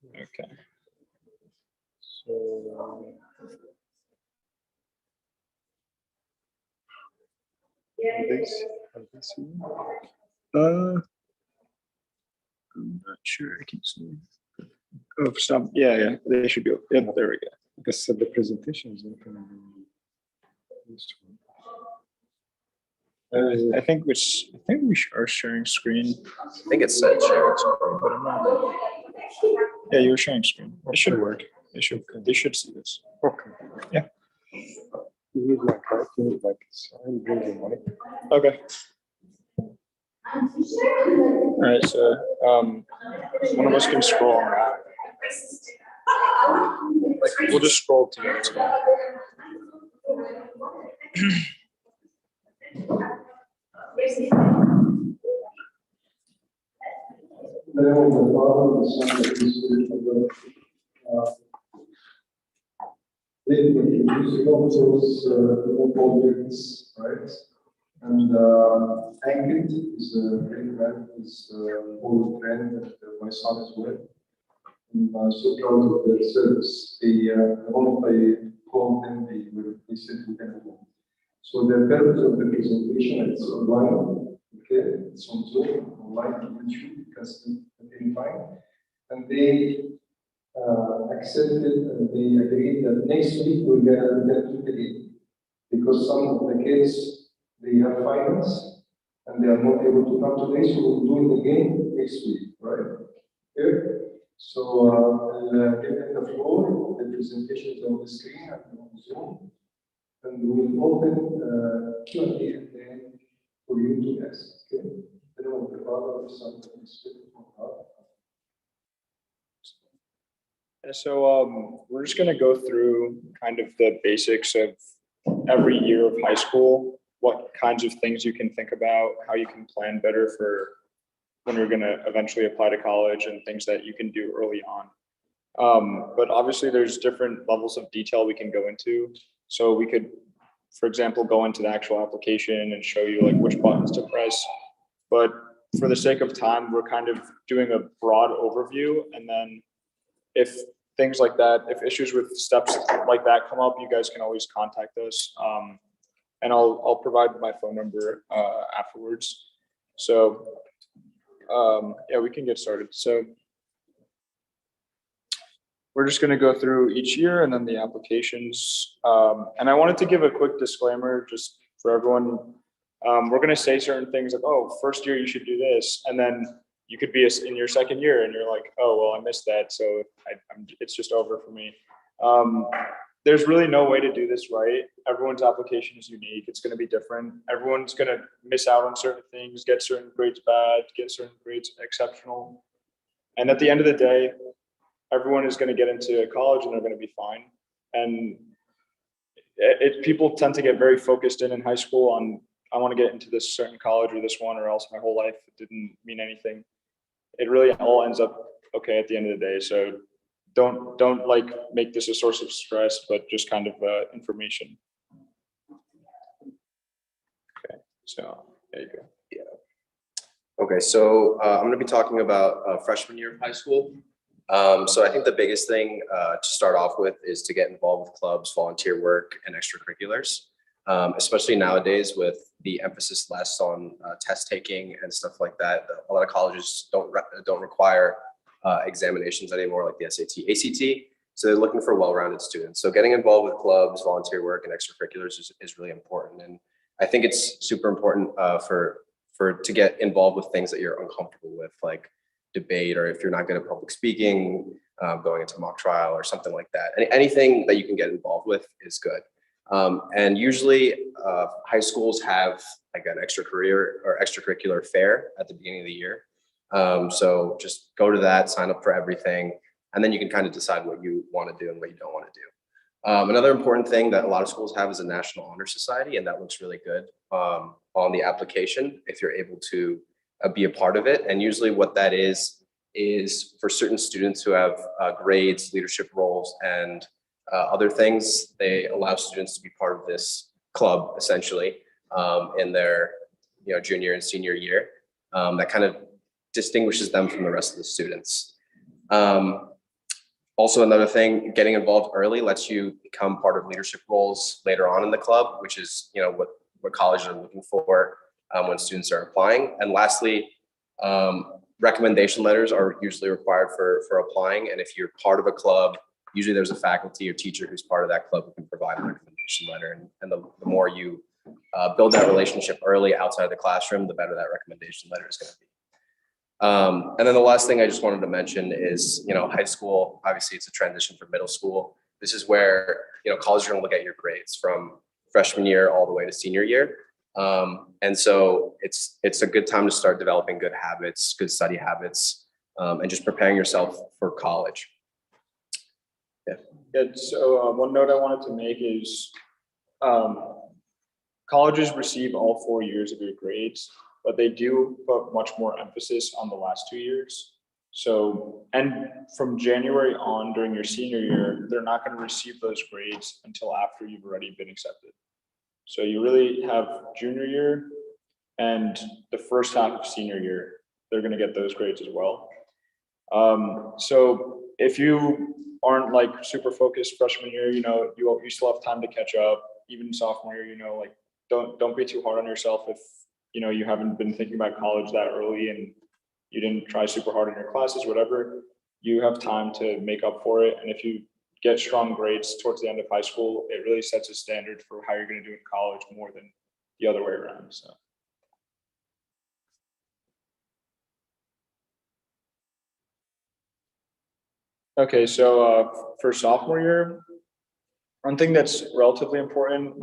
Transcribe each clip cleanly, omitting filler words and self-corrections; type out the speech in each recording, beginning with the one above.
Okay. So are these here? I'm not sure I can see. Oh, stop. Yeah, they should go. Yeah, there we go. Because the presentation is not going to be this one. I think we are sharing screen. I think it said sharing screen. But I'm not. Yeah, you're sharing screen. It should work. They should see this. Okay. Yeah. You need like right? You need like sign, bring your mic. Okay. All right. So one of us can scroll on that. Like we'll just scroll together. They introduce those projects, right? And Ankit is a great man, is an old friend that my son is with. I'm so proud of their service. One of the called them, they said we can go. So the purpose of the presentation is online, okay? It's on Zoom, online on YouTube, you can see at any time. And they accepted and they agreed that next week we're gonna do it again. Because some of the kids, they have finals and they are not able to come today, so we'll do it again next week, right? Okay? So I'll give them the floor, the presentation is on the screen and on Zoom. And we'll open Q&A at the end for you to ask, okay? Anyone of the father or son that is speaking from God. So we're just going to go through kind of the basics of every year of high school, what kinds of things you can think about, how you can plan better for when you're going to eventually apply to college, and things that you can do early on. But obviously there's different levels of detail we can go into. So we could, for example, go into the actual application and show you like which buttons to press. But for the sake of time, we're kind of doing a broad overview, and then if things like that, if issues with steps like that come up, you guys can always contact us. And I'll provide my phone number afterwards. So yeah, we can get started. So we're just going to go through each year and then the applications. And I wanted to give a quick disclaimer just for everyone. We're going to say certain things like, oh, first year you should do this. And then you could be in your second year and you're like, oh, well, I missed that. So it's just over for me. There's really no way to do this right. Everyone's application is unique. It's going to be different. Everyone's going to miss out on certain things, get certain grades bad, get certain grades exceptional. And at the end of the day, everyone is going to get into college and they're going to be fine. And people tend to get very focused in high school on, I want to get into this certain college or this one, or else my whole life didn't mean anything. It really all ends up okay at the end of the day. So don't like make this a source of stress, but just kind of information. Okay, so there you go. Yeah. Okay, so I'm going to be talking about freshman year of high school. So I think the biggest thing to start off with is to get involved with clubs, volunteer work, and extracurriculars, especially nowadays with the emphasis less on test taking and stuff like that. A lot of colleges don't require examinations anymore, like the SAT, ACT. So they're looking for well-rounded students. So getting involved with clubs, volunteer work, and extracurriculars is really important. And I think it's super important to get involved with things that you're uncomfortable with, like debate, or if you're not good at public speaking, going into mock trial or something like that. Anything that you can get involved with is good. And usually high schools have like an extracurricular fair at the beginning of the year. So just go to that, sign up for everything, and then you can kind of decide what you want to do and what you don't want to do. Another important thing that a lot of schools have is a National Honor Society, and that looks really good on the application if you're able to be a part of it. And usually what that is for certain students who have grades, leadership roles, and other things, they allow students to be part of this club essentially in their junior and senior year. That kind of distinguishes them from the rest of the students. Also, another thing, getting involved early lets you become part of leadership roles later on in the club, which is, what colleges are looking for when students are applying. And lastly, recommendation letters are usually required for applying. And if you're part of a club, usually there's a faculty or teacher who's part of that club who can provide a recommendation letter. And the more you build that relationship early outside of the classroom, the better that recommendation letter is going to be. And then the last thing I just wanted to mention is, high school, obviously it's a transition from middle school. This is where, colleges are going to look at your grades from freshman year all the way to senior year. And so it's a good time to start developing good habits, good study habits, and just preparing yourself for college. Yeah, so one note I wanted to make is colleges receive all 4 years of your grades, but they do put much more emphasis on the last 2 years. So, and from January on during your senior year, they're not going to receive those grades until after you've already been accepted. So you really have junior year and the first half of senior year, they're going to get those grades as well. So if you aren't like super focused freshman year, you still have time to catch up. Even sophomore year, like don't be too hard on yourself if you haven't been thinking about college that early and you didn't try super hard in your classes, whatever. You have time to make up for it. And if you get strong grades towards the end of high school, it really sets a standard for how you're going to do in college more than the other way around. So. Okay, so for sophomore year, one thing that's relatively important,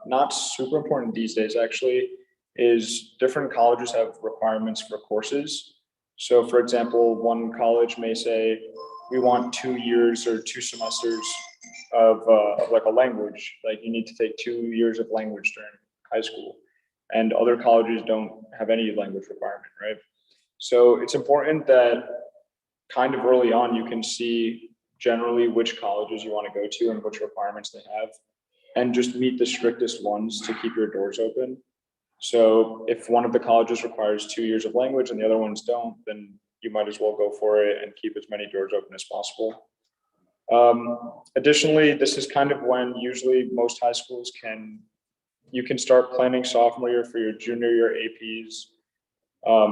not super important these days actually, is different colleges have requirements for courses. So for example, one college may say, we want 2 years or 2 semesters of like a language, like you need to take 2 years of language during high school. And other colleges don't have any language requirement, right? So it's important that kind of early on, you can see generally which colleges you want to go to and which requirements they have, and just meet the strictest ones to keep your doors open. So if one of the colleges requires 2 years of language and the other ones don't, then you might as well go for it and keep as many doors open as possible. Additionally, this is kind of when usually most high schools you can start planning sophomore year for your junior year APs,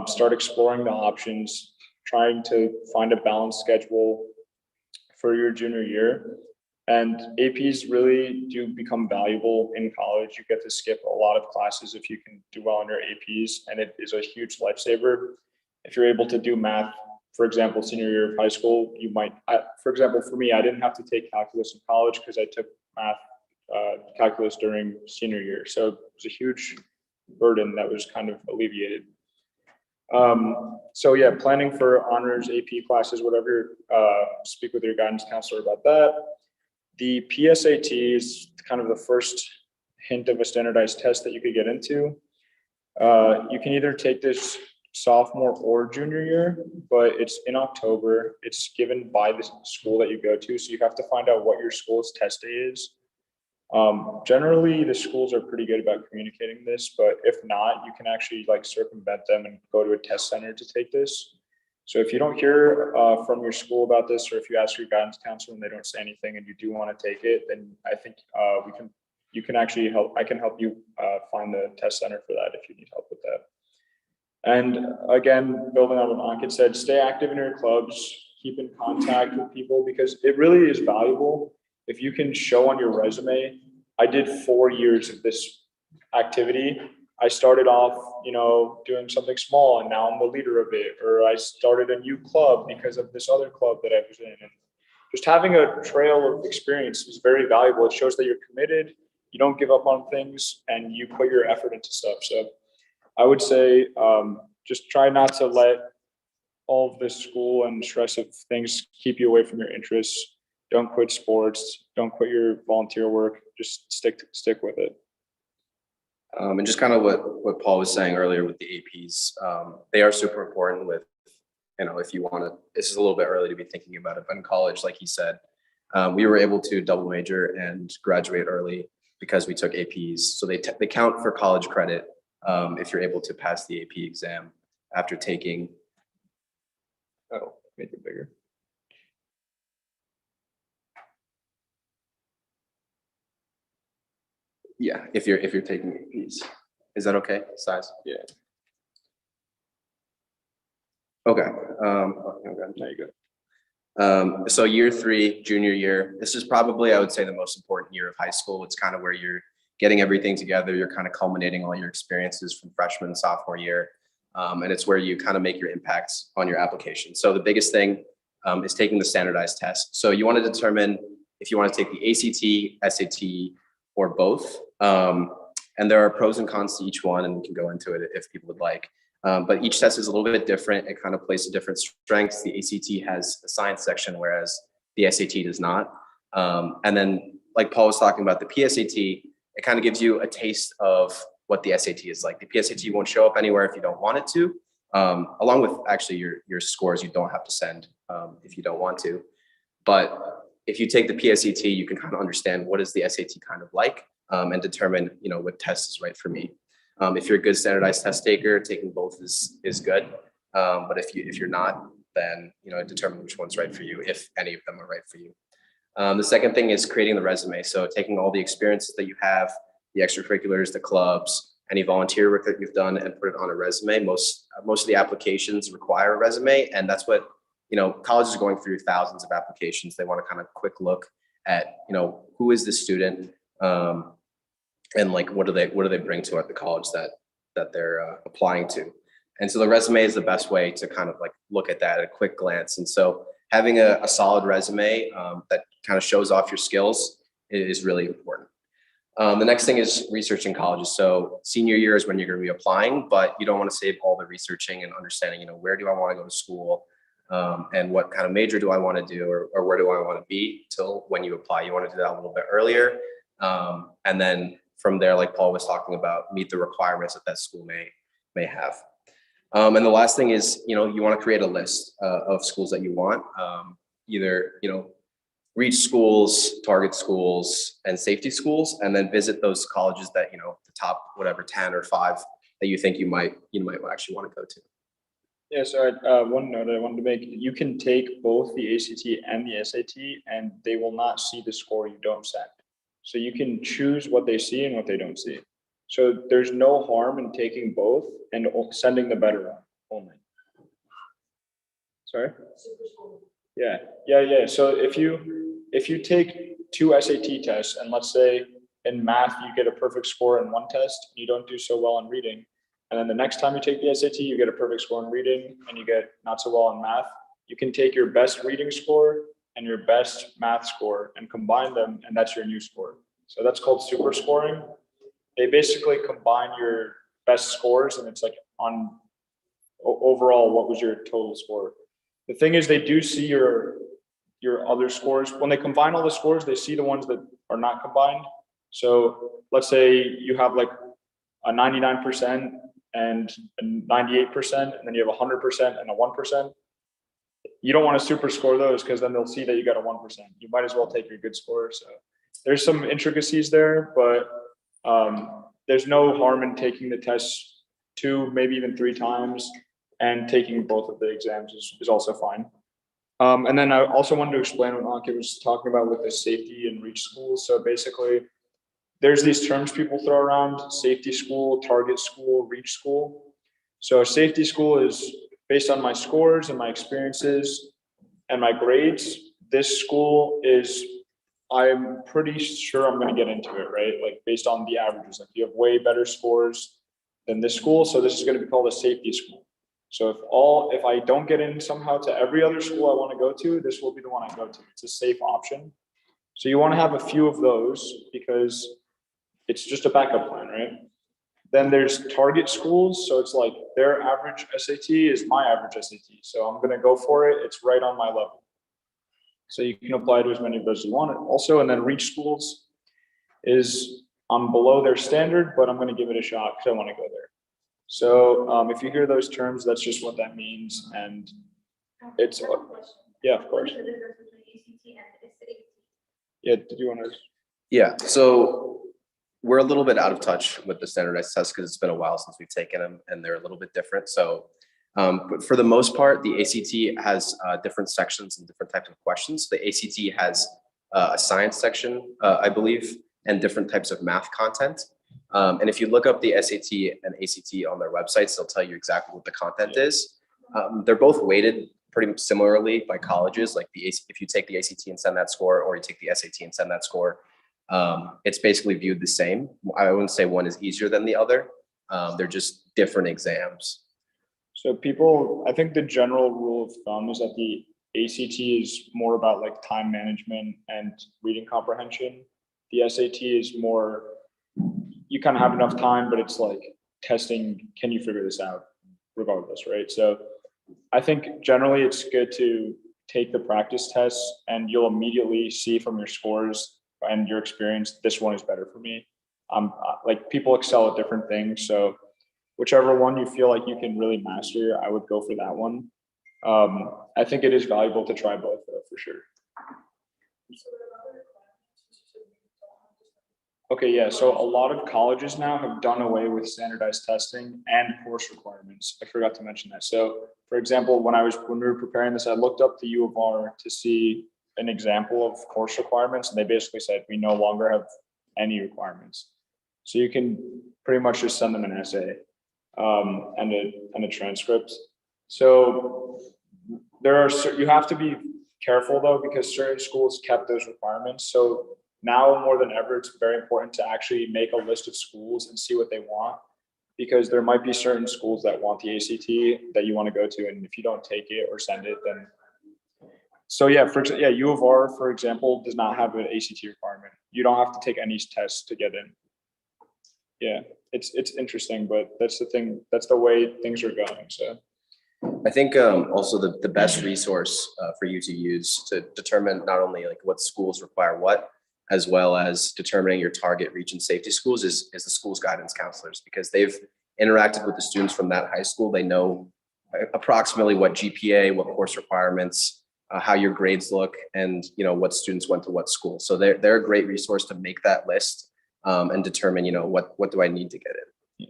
start exploring the options, trying to find a balanced schedule for your junior year. And APs really do become valuable in college. You get to skip a lot of classes if you can do well on your APs, and it is a huge lifesaver. If you're able to do math, for example, senior year of high school, you might, for example, for me, I didn't have to take calculus in college because I took math, calculus during senior year. So it was a huge burden that was kind of alleviated. So yeah, planning for honors, AP classes, whatever, speak with your guidance counselor about that. The PSAT is kind of the first hint of a standardized test that you could get into. You can either take this sophomore or junior year, but it's in October. It's given by the school that you go to. So you have to find out what your school's test day is. Generally, the schools are pretty good about communicating this, but if not, you can actually like circumvent them and go to a test center to take this. So if you don't hear from your school about this, or if you ask your guidance counselor and they don't say anything and you do want to take it, then I think you can actually help. I can help you find the test center for that if you need help with that. And again, building on what Ankit said, stay active in your clubs, keep in contact with people, because it really is valuable. If you can show on your resume, I did 4 years of this activity. I started off, doing something small and now I'm the leader of it, or I started a new club because of this other club that I was in. And just having a trail of experience is very valuable. It shows that you're committed, you don't give up on things, and you put your effort into stuff. So I would say just try not to let all of this school and stress of things keep you away from your interests. Don't quit sports. Don't quit your volunteer work. Just stick with it. And just kind of what Paul was saying earlier with the APs, they are super important with, if you want to, this is a little bit early to be thinking about it, but in college, like he said, we were able to double major and graduate early because we took APs. So they count for college credit if you're able to pass the AP exam after taking, make it bigger. Yeah, if you're taking APs. Is that okay, size? Yeah. Okay, There you go. So year 3, junior year, this is probably, I would say, the most important year of high school. It's kind of where you're getting everything together. You're kind of culminating all your experiences from freshman and sophomore year. And it's where you kind of make your impacts on your application. So the biggest thing is taking the standardized test. So you want to determine if you want to take the ACT, SAT, or both. And there are pros and cons to each one, and we can go into it if people would like. But each test is a little bit different. It kind of plays to different strengths. The ACT has a science section, whereas the SAT does not. And then, like Paul was talking about, the PSAT, it kind of gives you a taste of what the SAT is like. The PSAT won't show up anywhere if you don't want it to, along with actually your scores you don't have to send if you don't want to. But if you take the PSAT, you can kind of understand what is the SAT kind of like, and determine, what test is right for me. If you're a good standardized test taker, taking both is good. But if you're not, then determine which one's right for you, if any of them are right for you. The second thing is creating the resume. So taking all the experiences that you have, the extracurriculars, the clubs, any volunteer work that you've done, and put it on a resume. Most of the applications require a resume, and that's what colleges are going through thousands of applications. They want to kind of quick look at who is this student, and like what do they bring to the college that they're applying to. And so the resume is the best way to kind of like look at that at a quick glance. And so having a solid resume that kind of shows off your skills is really important. The next thing is researching colleges. So senior year is when you're going to be applying, but you don't want to save all the researching and understanding, where do I want to go to school, and what kind of major do I want to do, or where do I want to be till when you apply. You want to do that a little bit earlier. And then from there, like Paul was talking about, meet the requirements that school may have. And the last thing is, you want to create a list of schools that you want, either, reach schools, target schools, and safety schools, and then visit those colleges that, the top, whatever, 10 or 5 that you think you might actually want to go to. Yeah, so one note I wanted to make, you can take both the ACT and the SAT, and they will not see the score you don't send. So you can choose what they see and what they don't see. So there's no harm in taking both and sending the better one only. Sorry? Yeah. So if you take 2 SAT tests, and let's say in math you get a perfect score in one test, and you don't do so well in reading, and then the next time you take the SAT, you get a perfect score in reading and you get not so well in math, you can take your best reading score and your best math score and combine them, and that's your new score. So that's called super scoring. They basically combine your best scores, and it's like on overall, what was your total score? The thing is, they do see your other scores. When they combine all the scores, they see the ones that are not combined. So let's say you have like a 99% and a 98%, and then you have 100% and a 1%. You don't want to super score those, because then they'll see that you got a 1%. You might as well take your good score. So there's some intricacies there, but there's no harm in taking the tests 2, maybe even 3 times, and taking both of the exams is also fine. And then I also wanted to explain what Ankit was talking about with the safety and reach schools. So basically, there's these terms people throw around: safety school, target school, reach school. So a safety school is based on my scores and my experiences and my grades. This school is, I'm pretty sure I'm going to get into it, right? Like based on the averages, like you have way better scores than this school. So this is going to be called a safety school. So if I don't get in somehow to every other school I want to go to, this will be the one I go to. It's a safe option. So you want to have a few of those, because it's just a backup plan, right? Then there's target schools. So it's like their average SAT is my average SAT. So I'm going to go for it. It's right on my level. So you can apply to as many of those as you want also. And then reach schools is I'm below their standard, but I'm going to give it a shot because I want to go there. So if you hear those terms, that's just what that means. And it's, yeah, of course. Yeah, did you want to? Yeah, so we're a little bit out of touch with the standardized tests because it's been a while since we've taken them, and they're a little bit different. So but for the most part, the ACT has different sections and different types of questions. The ACT has a science section, I believe. and different types of math content. And if you look up the SAT and ACT on their websites, they'll tell you exactly what the content is. They're both weighted pretty similarly by colleges. Like if you take the ACT and send that score, or you take the SAT and send that score, it's basically viewed the same. I wouldn't say one is easier than the other. They're just different exams. So people, I think the general rule of thumb is that the ACT is more about like time management and reading comprehension. The SAT is more, you kind of have enough time, but it's like testing, can you figure this out regardless, right? So I think generally it's good to take the practice tests and you'll immediately see from your scores and your experience, this one is better for me. Like people excel at different things. So whichever one you feel like you can really master, I would go for that one. I think it is valuable to try both though, for sure. Okay, yeah, so a lot of colleges now have done away with standardized testing and course requirements. I forgot to mention that. So for example, when we were preparing this, I looked up the U of R to see an example of course requirements, and they basically said, we no longer have any requirements. So you can pretty much just send them an essay and a transcript. So you have to be careful though, because certain schools kept those requirements. So now more than ever, it's very important to actually make a list of schools and see what they want, because there might be certain schools that want the ACT that you want to go to, and if you don't take it or send it, then. So yeah, U of R, for example, does not have an ACT requirement. You don't have to take any tests to get in. Yeah, it's interesting, but that's the thing. That's the way things are going. So. I think also the best resource for you to use to determine not only like what schools require what, as well as determining your target region safety schools is the school's guidance counselors, because they've interacted with the students from that high school. They know approximately what GPA, what course requirements, how your grades look, and what students went to what school. So they're a great resource to make that list and determine what do I need to get in.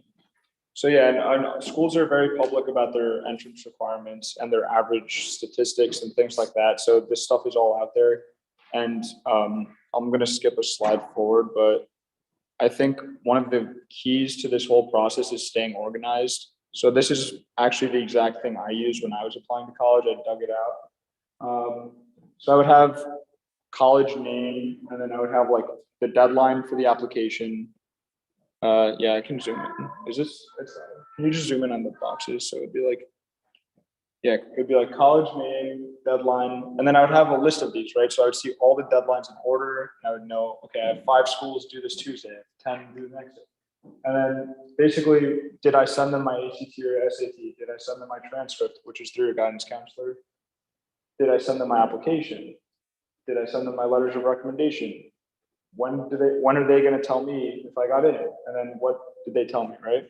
So yeah, and schools are very public about their entrance requirements and their average statistics and things like that. So this stuff is all out there. And I'm going to skip a slide forward, but I think one of the keys to this whole process is staying organized. So this is actually the exact thing I used when I was applying to college. I dug it out. So I would have college name, and then I would have like the deadline for the application. Yeah, I can zoom in. Can you just zoom in on the boxes? So it'd be like, yeah, it'd be like college name, deadline, and then I would have a list of these, right? So I would see all the deadlines in order, and I would know, okay, I have 5 schools due this Tuesday, 10 due the next day. And then basically, did I send them my ACT or SAT? Did I send them my transcript, which is through a guidance counselor? Did I send them my application? Did I send them my letters of recommendation? When are they going to tell me if I got in? And then what did they tell me, right?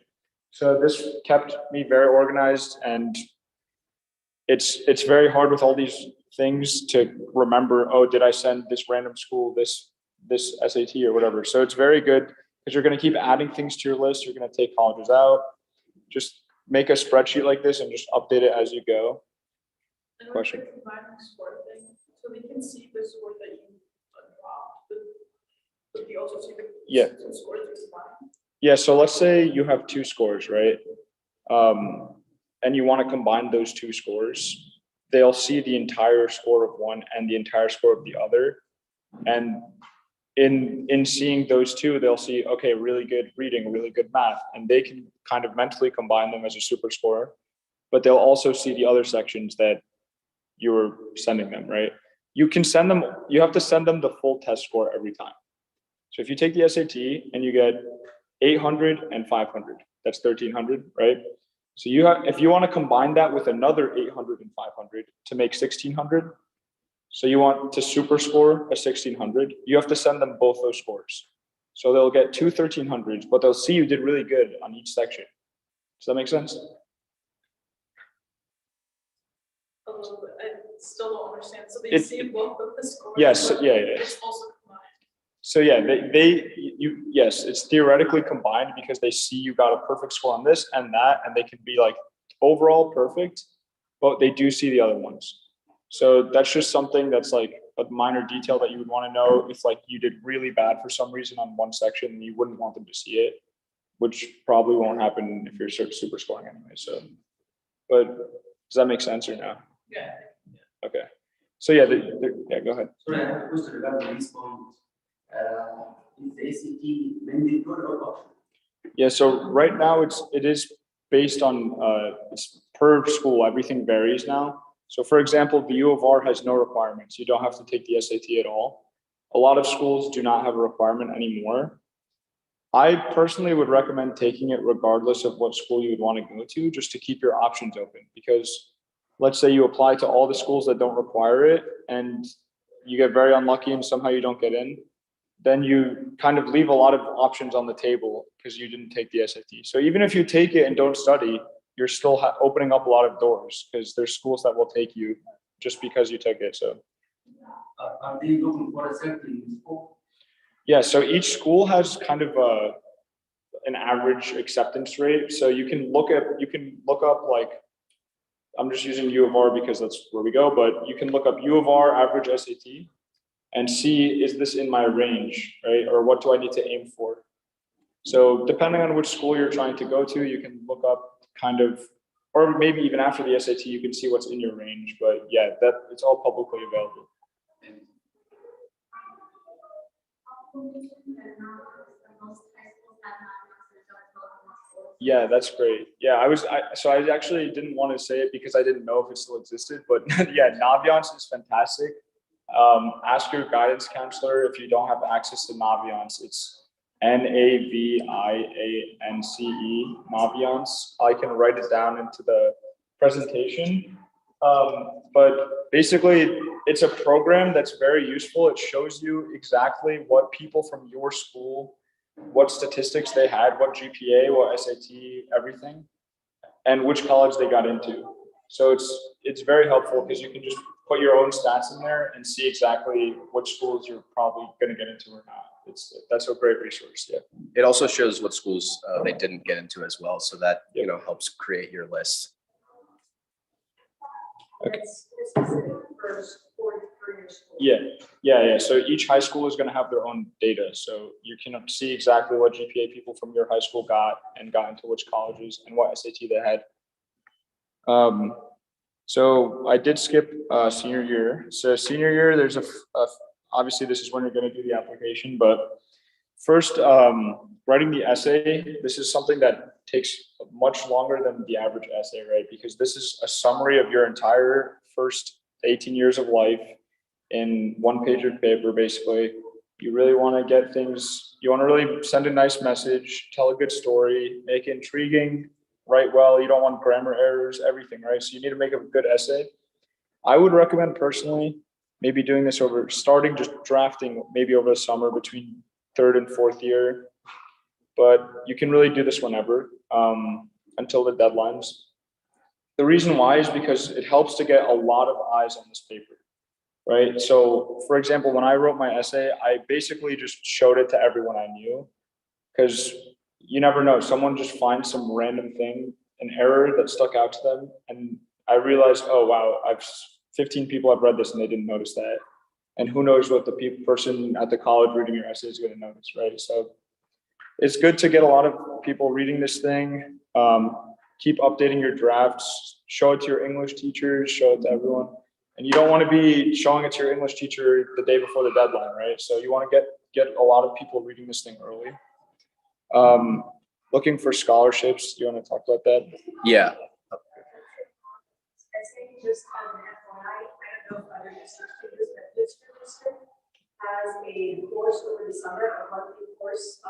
So this kept me very organized, and it's very hard with all these things to remember, oh, did I send this random school this SAT or whatever? So it's very good because you're going to keep adding things to your list. You're going to take colleges out. Just make a spreadsheet like this and just update it as you go. Question. So they can see the score that you dropped, but you also see the Yeah. scores you combined. Yeah, so let's say you have 2 scores, right? And you want to combine those 2 scores. They'll see the entire score of one and the entire score of the other. And in seeing those 2, they'll see, okay, really good reading, really good math, and they can kind of mentally combine them as a super score. But they'll also see the other sections that you were sending them, right? You have to send them the full test score every time. So if you take the SAT and you get 800 and 500, that's 1300, right? So if you want to combine that with another 800 and 500 to make 1600, so you want to super score a 1600, you have to send them both those scores. So they'll get 2 1300s, but they'll see you did really good on each section. Does that make sense? A little bit. I still don't understand. So they see both of the scores. Yes, yeah. It's also combined. So yeah, yes, it's theoretically combined because they see you got a perfect score on this and that, and they can be like overall perfect, but they do see the other ones. So that's just something that's like a minor detail that you would want to know if like you did really bad for some reason on one section and you wouldn't want them to see it, which probably won't happen if you're super scoring anyway. So, but does that make sense or no? Yeah. Okay. So yeah, yeah, go ahead. So I have a question regarding this point. Is the ACT mandatory or optional? Yeah, so right now it is based on it's per school, everything varies now. So for example, the U of R has no requirements. You don't have to take the SAT at all. A lot of schools do not have a requirement anymore. I personally would recommend taking it regardless of what school you would want to go to, just to keep your options open. Because let's say you apply to all the schools that don't require it and you get very unlucky and somehow you don't get in, then you kind of leave a lot of options on the table because you didn't take the SAT. So even if you take it and don't study, you're still opening up a lot of doors because there's schools that will take you just because you took it. So Are they looking for a certain school? yeah, so each school has kind of an average acceptance rate. So you can look up like, I'm just using U of R because that's where we go, but you can look up U of R average SAT and see, is this in my range, right? Or what do I need to aim for? So depending on which school you're trying to go to, you can look up kind of, or maybe even after the SAT, you can see what's in your range. But yeah, it's all publicly available. Yeah, that's great. Yeah, so I actually didn't want to say it because I didn't know if it still existed, but yeah, Naviance is fantastic. Ask your guidance counselor if you don't have access to Naviance. It's Naviance, Naviance. I can write it down into the presentation. But basically, it's a program that's very useful. It shows you exactly what people from your school, what statistics they had, what GPA, what SAT, everything, and which college they got into. So it's very helpful because you can just put your own stats in there and see exactly which schools you're probably going to get into or not. That's a great resource. Yeah. It also shows what schools they didn't get into as well. So that, you know, helps create your list. Okay. It's specific for your school. Yeah. So each high school is going to have their own data. So you can see exactly what GPA people from your high school got and got into which colleges and what SAT they had. So I did skip senior year. So senior year, there's obviously this is when you're going to do the application, but first, writing the essay, this is something that takes much longer than the average essay, right? Because this is a summary of your entire first 18 years of life in one page of paper, basically. You really want to get things, you want to really send a nice message, tell a good story, make it intriguing, write well. You don't want grammar errors, everything, right? So you need to make a good essay. I would recommend personally, maybe doing this starting just drafting maybe over the summer between third and fourth year, but you can really do this whenever until the deadlines. The reason why is because it helps to get a lot of eyes on this paper, right? So for example, when I wrote my essay, I basically just showed it to everyone I knew because you never know, someone just finds some random thing, an error that stuck out to them. And I realized, oh, wow, 15 people have read this and they didn't notice that. And who knows what the person at the college reading your essay is going to notice, right? So it's good to get a lot of people reading this thing. Keep updating your drafts, show it to your English teachers, show it to everyone. And you don't want to be showing it to your English teacher the day before the deadline, right? So you want to get a lot of people reading this thing early. Looking for scholarships. Do you want to talk about that? Yeah. I think just as an FYI, I don't know if other districts do this, but this district has a course over the summer, a monthly course,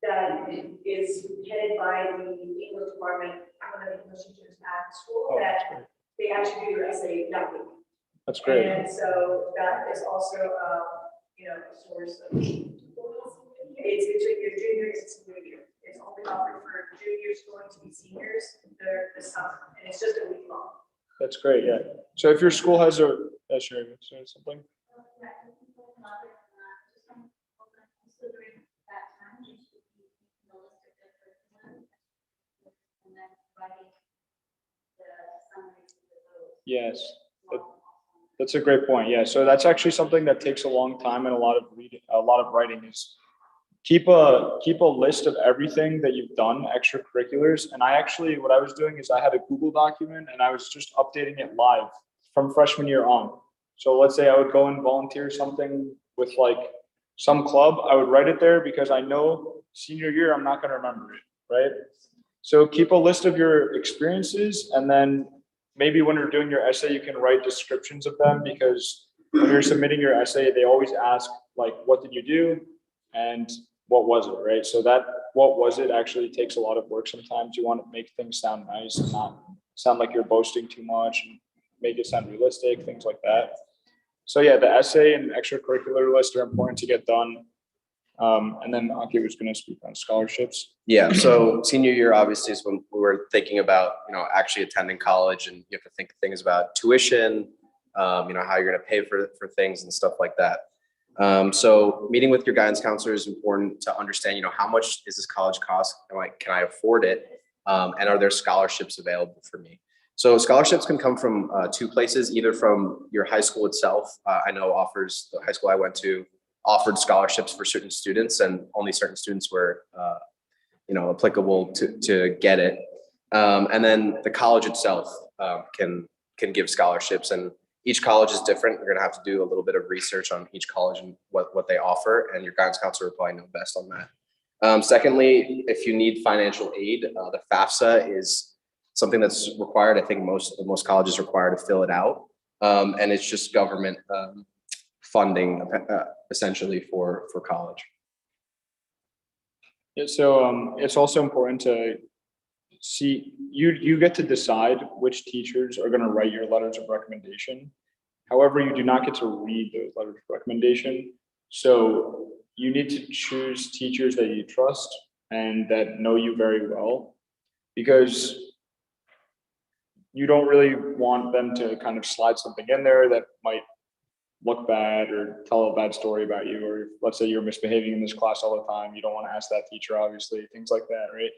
that is headed by the English department, one of the English teachers at the school, Oh, that that's great. they actually do your essay that week. That's great. And so that is also, a source of, it's between your juniors and senior year. It's only offered for juniors going to be seniors this summer, and it's just a week long. That's great. Yeah. So if your school has sure, something. Yes. That's a great point. Yeah. So that's actually something that takes a long time and a lot of reading, a lot of writing is keep a list of everything that you've done, extracurriculars. And I actually, what I was doing is I had a Google document and I was just updating it live from freshman year on. So let's say I would go and volunteer something with like some club, I would write it there because I know senior year, I'm not going to remember it, right? So keep a list of your experiences, and then maybe when you're doing your essay, you can write descriptions of them, because when you're submitting your essay, they always ask like, what did you do? And what was it, right? So that what was it actually takes a lot of work sometimes. You want to make things sound nice and not sound like you're boasting too much, and make it sound realistic, things like that. So yeah, the essay and extracurricular list are important to get done. And then Aki was going to speak on scholarships. Yeah, so senior year obviously is when we were thinking about, actually attending college, and you have to think of things about tuition, how you're going to pay for things and stuff like that. So meeting with your guidance counselor is important to understand, how much is this college cost? Can I afford it? And are there scholarships available for me? So scholarships can come from two places, either from your high school itself. I know the high school I went to offered scholarships for certain students, and only certain students were, applicable to get it. And then the college itself can give scholarships, and each college is different. You're going to have to do a little bit of research on each college and what they offer, and your guidance counselor will probably know best on that. Secondly, if you need financial aid, the FAFSA is something that's required. I think most colleges require to fill it out, and it's just government funding essentially for college. Yeah, so it's also important to see, you get to decide which teachers are going to write your letters of recommendation. However, you do not get to read those letters of recommendation. So you need to choose teachers that you trust and that know you very well, because you don't really want them to kind of slide something in there that might look bad or tell a bad story about you. Or let's say you're misbehaving in this class all the time, you don't want to ask that teacher, obviously, things like that, right?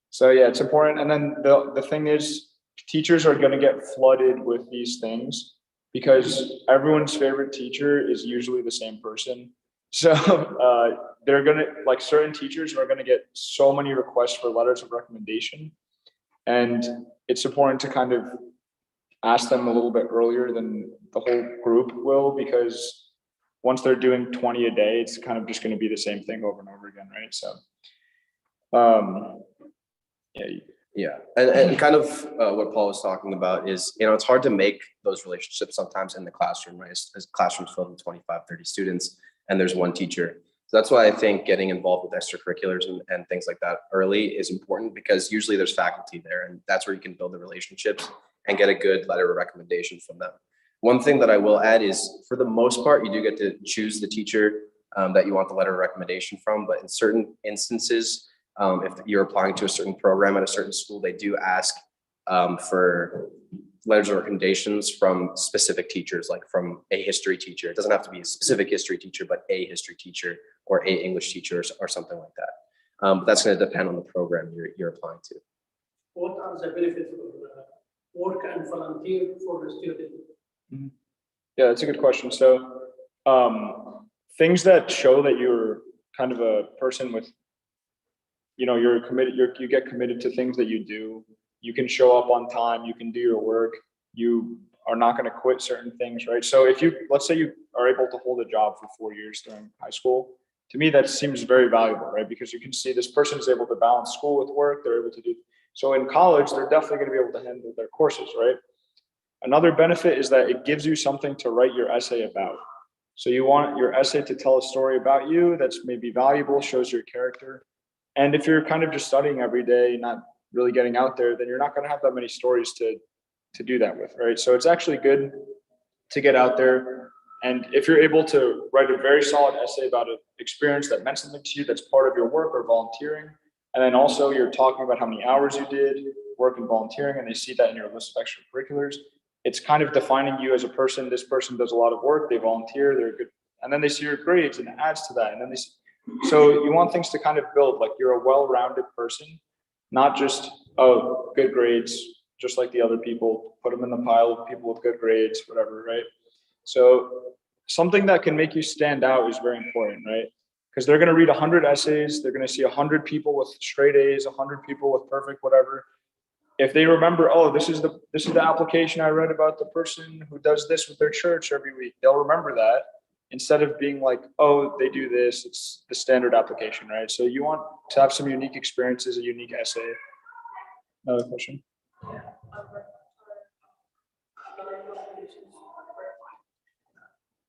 So yeah, it's important. And then the thing is, teachers are going to get flooded with these things because everyone's favorite teacher is usually the same person. So they're going to, like, certain teachers are going to get so many requests for letters of recommendation. And it's important to kind of ask them a little bit earlier than the whole group will, because once they're doing 20 a day, it's kind of just going to be the same thing over and over again, right? So, yeah. And kind of what Paul was talking about is, it's hard to make those relationships sometimes in the classroom, right? As classrooms filled with 25, 30 students, and there's one teacher. So that's why I think getting involved with extracurriculars and things like that early is important, because usually there's faculty there, and that's where you can build the relationships and get a good letter of recommendation from them. One thing that I will add is, for the most part, you do get to choose the teacher that you want the letter of recommendation from, but in certain instances, if you're applying to a certain program at a certain school, they do ask for letters of recommendations from specific teachers, like from a history teacher. It doesn't have to be a specific history teacher, but a history teacher or a English teacher or something like that. But that's going to depend on the program you're applying to. What are the benefits of work and volunteer for the student? yeah, that's a good question. So things that show that you're kind of a person with, you're committed, you get committed to things that you do. You can show up on time, you can do your work, you are not going to quit certain things, right? So if let's say you are able to hold a job for 4 years during high school, to me, that seems very valuable, right? Because you can see this person is able to balance school with work, they're able to do, so in college, they're definitely going to be able to handle their courses, right? Another benefit is that it gives you something to write your essay about. So you want your essay to tell a story about you that's maybe valuable, shows your character. And if you're kind of just studying every day, not really getting out there, then you're not going to have that many stories to do that with, right? So it's actually good to get out there. And if you're able to write a very solid essay about an experience that meant something to you, that's part of your work or volunteering, and then also you're talking about how many hours you did work and volunteering, and they see that in your list of extracurriculars, it's kind of defining you as a person. This person does a lot of work, they volunteer, they're good, and then they see your grades and it adds to that. And then so you want things to kind of build, like you're a well-rounded person, not just, oh, good grades, just like the other people, put them in the pile of people with good grades, whatever, right? So something that can make you stand out is very important, right? Because they're going to read 100 essays, they're going to see 100 people with straight A's, 100 people with perfect whatever. If they remember, oh, this is the application I read about the person who does this with their church every week, they'll remember that instead of being like, oh, they do this, it's the standard application, right? So you want to have some unique experiences, a unique essay. Another question?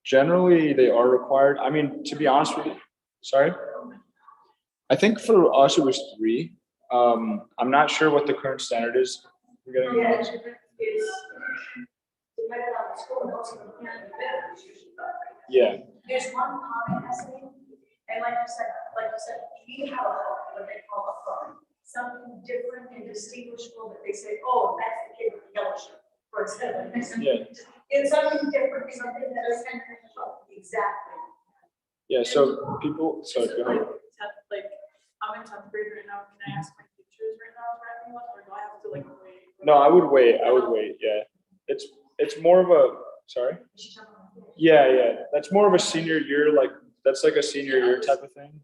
Generally, they are required. I mean, to be honest with you, sorry. I think for us it was 3. I'm not sure what the current standard is. We're getting Yeah, it's depending on the school, and also the parent better, it's usually done. yeah, There's one common essay, and like you said, we have what they call a phone. Something different and distinguishable that they say, oh, that's the kid with the yellow shirt, for example. yeah, It's something different, something that is exactly. yeah. So people, sorry, go ahead. Like, I'm in 10th grade right now, can I ask my teachers right now to write me one, or do I have to like wait? No, I would wait. I would wait. Yeah, it's more of a sorry. Yeah. That's more of a senior year. Like that's like a senior year type of thing.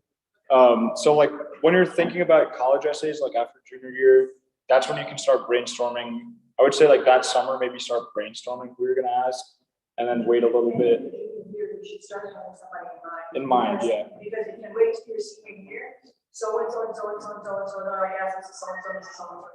So like when you're thinking about college essays, like after junior year, that's when you can start brainstorming. I would say like that summer, maybe start brainstorming who you're gonna ask, and then wait a little bit You should start having somebody in mind. Yeah. Because you can wait till your senior year, so and so and so and so and so and so, and I guess this is so and so, this is so and so.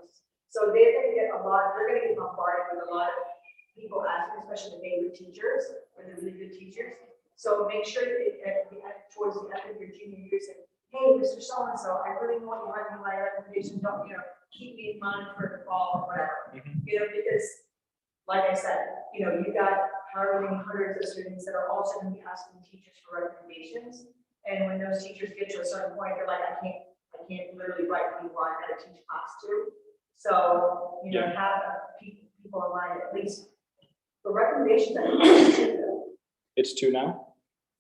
So they're gonna get they're gonna get bombarded with a lot of people asking, especially the favorite teachers, or the really good teachers. So make sure that towards the end of your junior year, say, hey, Mr. So-and-so, I really want you to write me my recommendation, don't, keep me in mind for the fall or whatever. Because like I said, you got however many hundreds of students that are also gonna be asking teachers for recommendations. And when those teachers get to a certain point, they're like, I can't literally write people I gotta teach class to. So, have people in mind at least the recommendations. It's 2 now.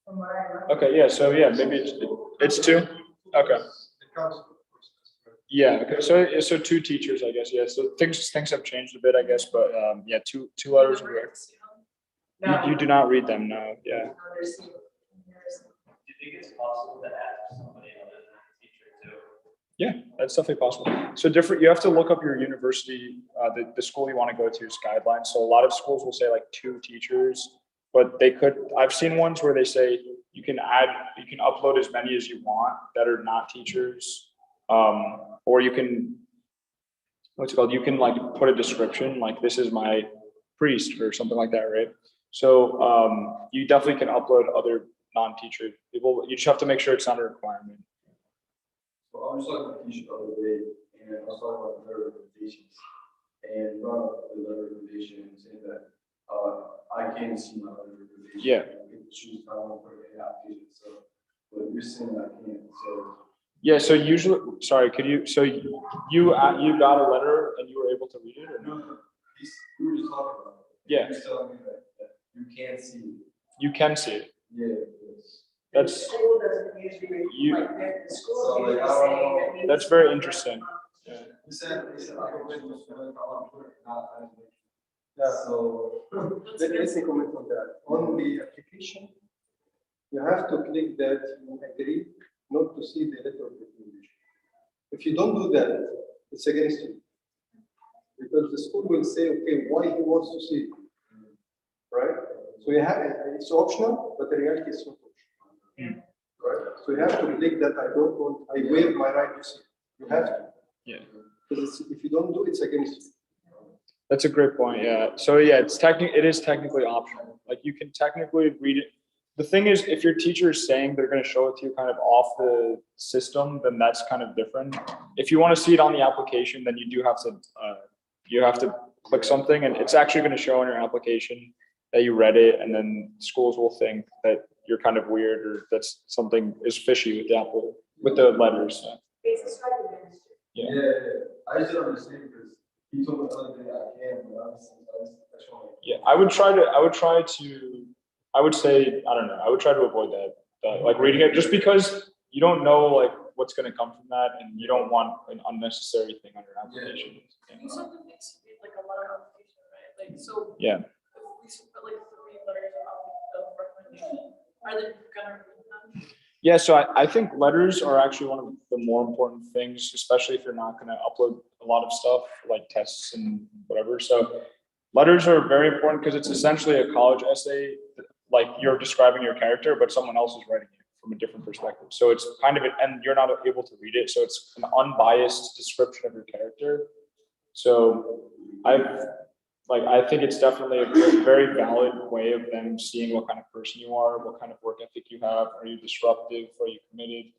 From what I remember. Okay. Yeah. So yeah, maybe it's 2. Okay. Yeah. Okay. So 2 teachers, I guess. Yeah. So things have changed a bit, I guess. But yeah, two letters are there. You do not read them. No. Yeah. Do you think it's possible to ask somebody other than the teacher too? Yeah, that's definitely possible. So you have to look up your university, the school you want to go to's guidelines. So a lot of schools will say like 2 teachers, but I've seen ones where they say you can upload as many as you want that are not teachers. Or you can, you can like put a description, like this is my priest or something like that, right? So you definitely can upload other non-teacher people. You just have to make sure it's not a requirement. So I was talking to teacher the other day, and I was talking about the letter recommendations, and brought up the letter recommendations, saying that I can't see my letter recommendation. Yeah. I can choose if I want to put any application. So, but you're saying I can't. So. Yeah. So usually, sorry, could you? So you got a letter and you were able to read it, or no? We were just talking about it. Yeah. You're telling me that you can't see it. You can see it. Yeah. Yes. That's The school doesn't usually, You- the school So, like, usually I don't say know. that means- That's very interesting. He said I can wait this one, I want to put it, not. Yeah, so, let me comment on that. On the application, you have to click that you agree not to see the letter of recommendation. If you don't do that, it's against you. Because the school will say, okay, why he wants to see it, right? So you have, it's optional, but the reality is not optional. Right? So you have to click that I waive my right to see it. You have to. Yeah. Because if you don't do it, it's against you. That's a great point. Yeah. So yeah, it is technically optional. Like you can technically read it. The thing is, if your teacher is saying they're going to show it to you kind of off the system, then that's kind of different. If you want to see it on the application, then you have to click something, and it's actually going to show in your application that you read it, and then schools will think that you're kind of weird or that's something is fishy with the letters. It's a strike against you. Yeah. I just don't understand because he told me the other day I can, but honestly, that's why. Yeah, I would say, I don't know, I would try to avoid that, like reading it, just because you don't know like what's going to come from that, and you don't want an unnecessary thing on your application. You said that makes me like a lot of application, right? Like, so. Yeah. If we submit like 3 letters of application, Are they gonna? Yeah, so I think letters are actually one of the more important things, especially if you're not gonna upload a lot of stuff like tests and whatever. So letters are very important because it's essentially a college essay, like you're describing your character, but someone else is writing it from a different perspective. So it's kind of, and you're not able to read it, so it's an unbiased description of your character. So I think it's definitely a very valid way of them seeing what kind of person you are, what kind of work ethic you have. Are you disruptive? Are you committed?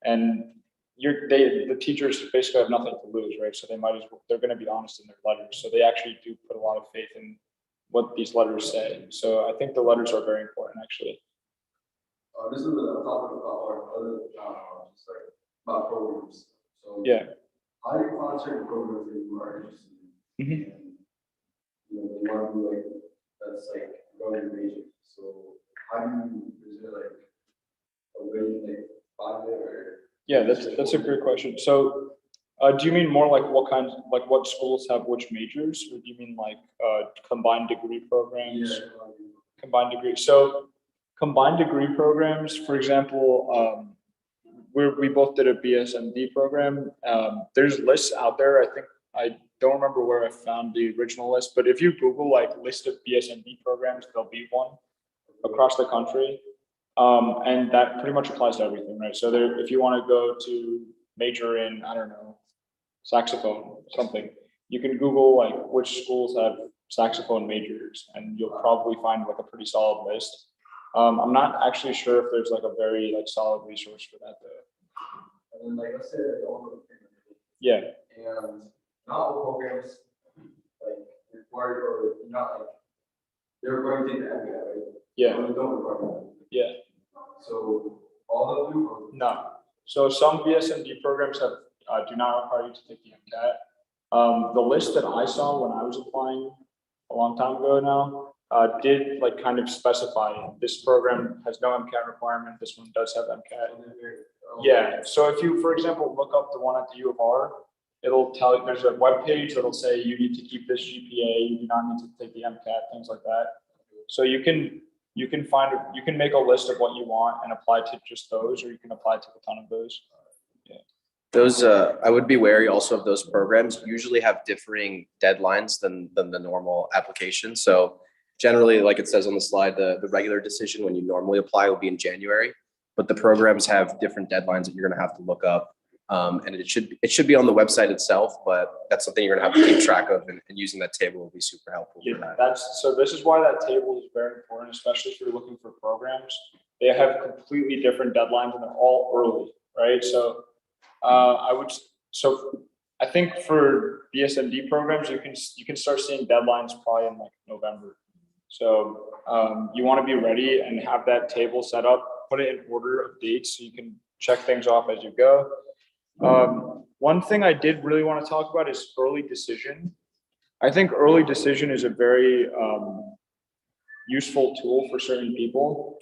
And the teachers basically have nothing to lose, right? So they might as well, they're going to be honest in their letters. So they actually do put a lot of faith in what these letters say. So I think the letters are very important, actually. This is a topic about our other, just like about programs. So Yeah. how do you find certain programs that you are interested in? Mhm. And, you know, you want to do like, that's like going to major. So how do you, is there like a way to like find it or? Yeah, that's a great question. So do you mean more like what kinds, like what schools have which majors, or do you mean like combined degree programs? Yeah. Combined degree. So combined degree programs, for example, we both did a BSMD program. There's lists out there. I don't remember where I found the original list, but if you Google like list of BSMD programs, there'll be one across the country. And that pretty much applies to everything, right? So there, if you want to go to major in, I don't know, saxophone, something, you can Google like which schools have saxophone majors, and you'll probably find like a pretty solid list. I'm not actually sure if there's like a very like solid resource for that though. And then like, let's say that all Yeah, and not all programs like require or not like, they're going to take the MCAT, right? yeah, But they don't require that. yeah. So all of them or? No. So some BSMD programs have do not require you to take the MCAT. The list that I saw when I was applying a long time ago now did like kind of specify this program has no MCAT requirement. This one does have MCAT. Yeah. So if you, for example, look up the one at the U of R, it'll tell you there's a web page that'll say you need to keep this GPA. You do not need to take the MCAT, things like that. So you can make a list of what you want and apply to just those, or you can apply to a ton of those. Those, I would be wary also of those programs usually have differing deadlines than the normal application. So generally, like it says on the slide, the regular decision when you normally apply will be in January, but the programs have different deadlines that you're gonna have to look up. And it should be on the website itself, but that's something you're gonna have to keep track of, and using that table will be super helpful for that. So this is why that table is very important, especially if you're looking for programs. They have completely different deadlines and they're all early, right? So I think for BSMD programs, you can start seeing deadlines probably in like November. So you want to be ready and have that table set up, put it in order of dates so you can check things off as you go. One thing I did really want to talk about is early decision. I think early decision is a very useful tool for certain people.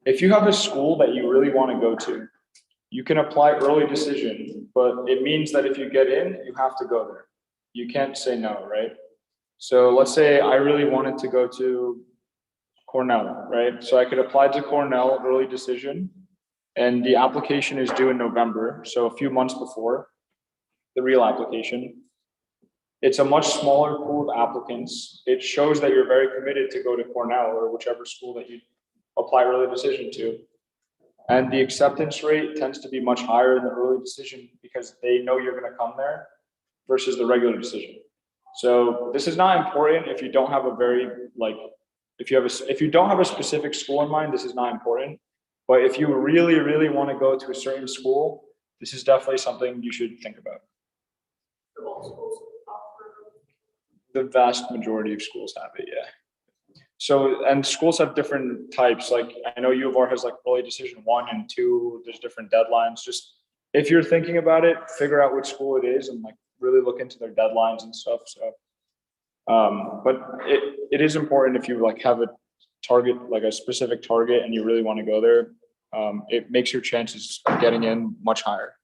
If you have a school that you really want to go to, you can apply early decision, but it means that if you get in, you have to go there. You can't say no, right? So let's say I really wanted to go to Cornell, right? So I could apply to Cornell early decision, and the application is due in November, so a few months before the real application. It's a much smaller pool of applicants. It shows that you're very committed to go to Cornell or whichever school that you apply early decision to. And the acceptance rate tends to be much higher in the early decision because they know you're going to come there versus the regular decision. So this is not important if you don't have a very if you don't have a specific school in mind, this is not important. But if you really, really want to go to a certain school, this is definitely something you should think about. The vast majority of schools have it, yeah. So, and schools have different types. Like I know U of R has like early decision 1 and 2. There's different deadlines. Just if you're thinking about it, figure out which school it is and like really look into their deadlines and stuff. So, but it is important if you like have a target, like a specific target, and you really want to go there. It makes your chances of getting in much higher.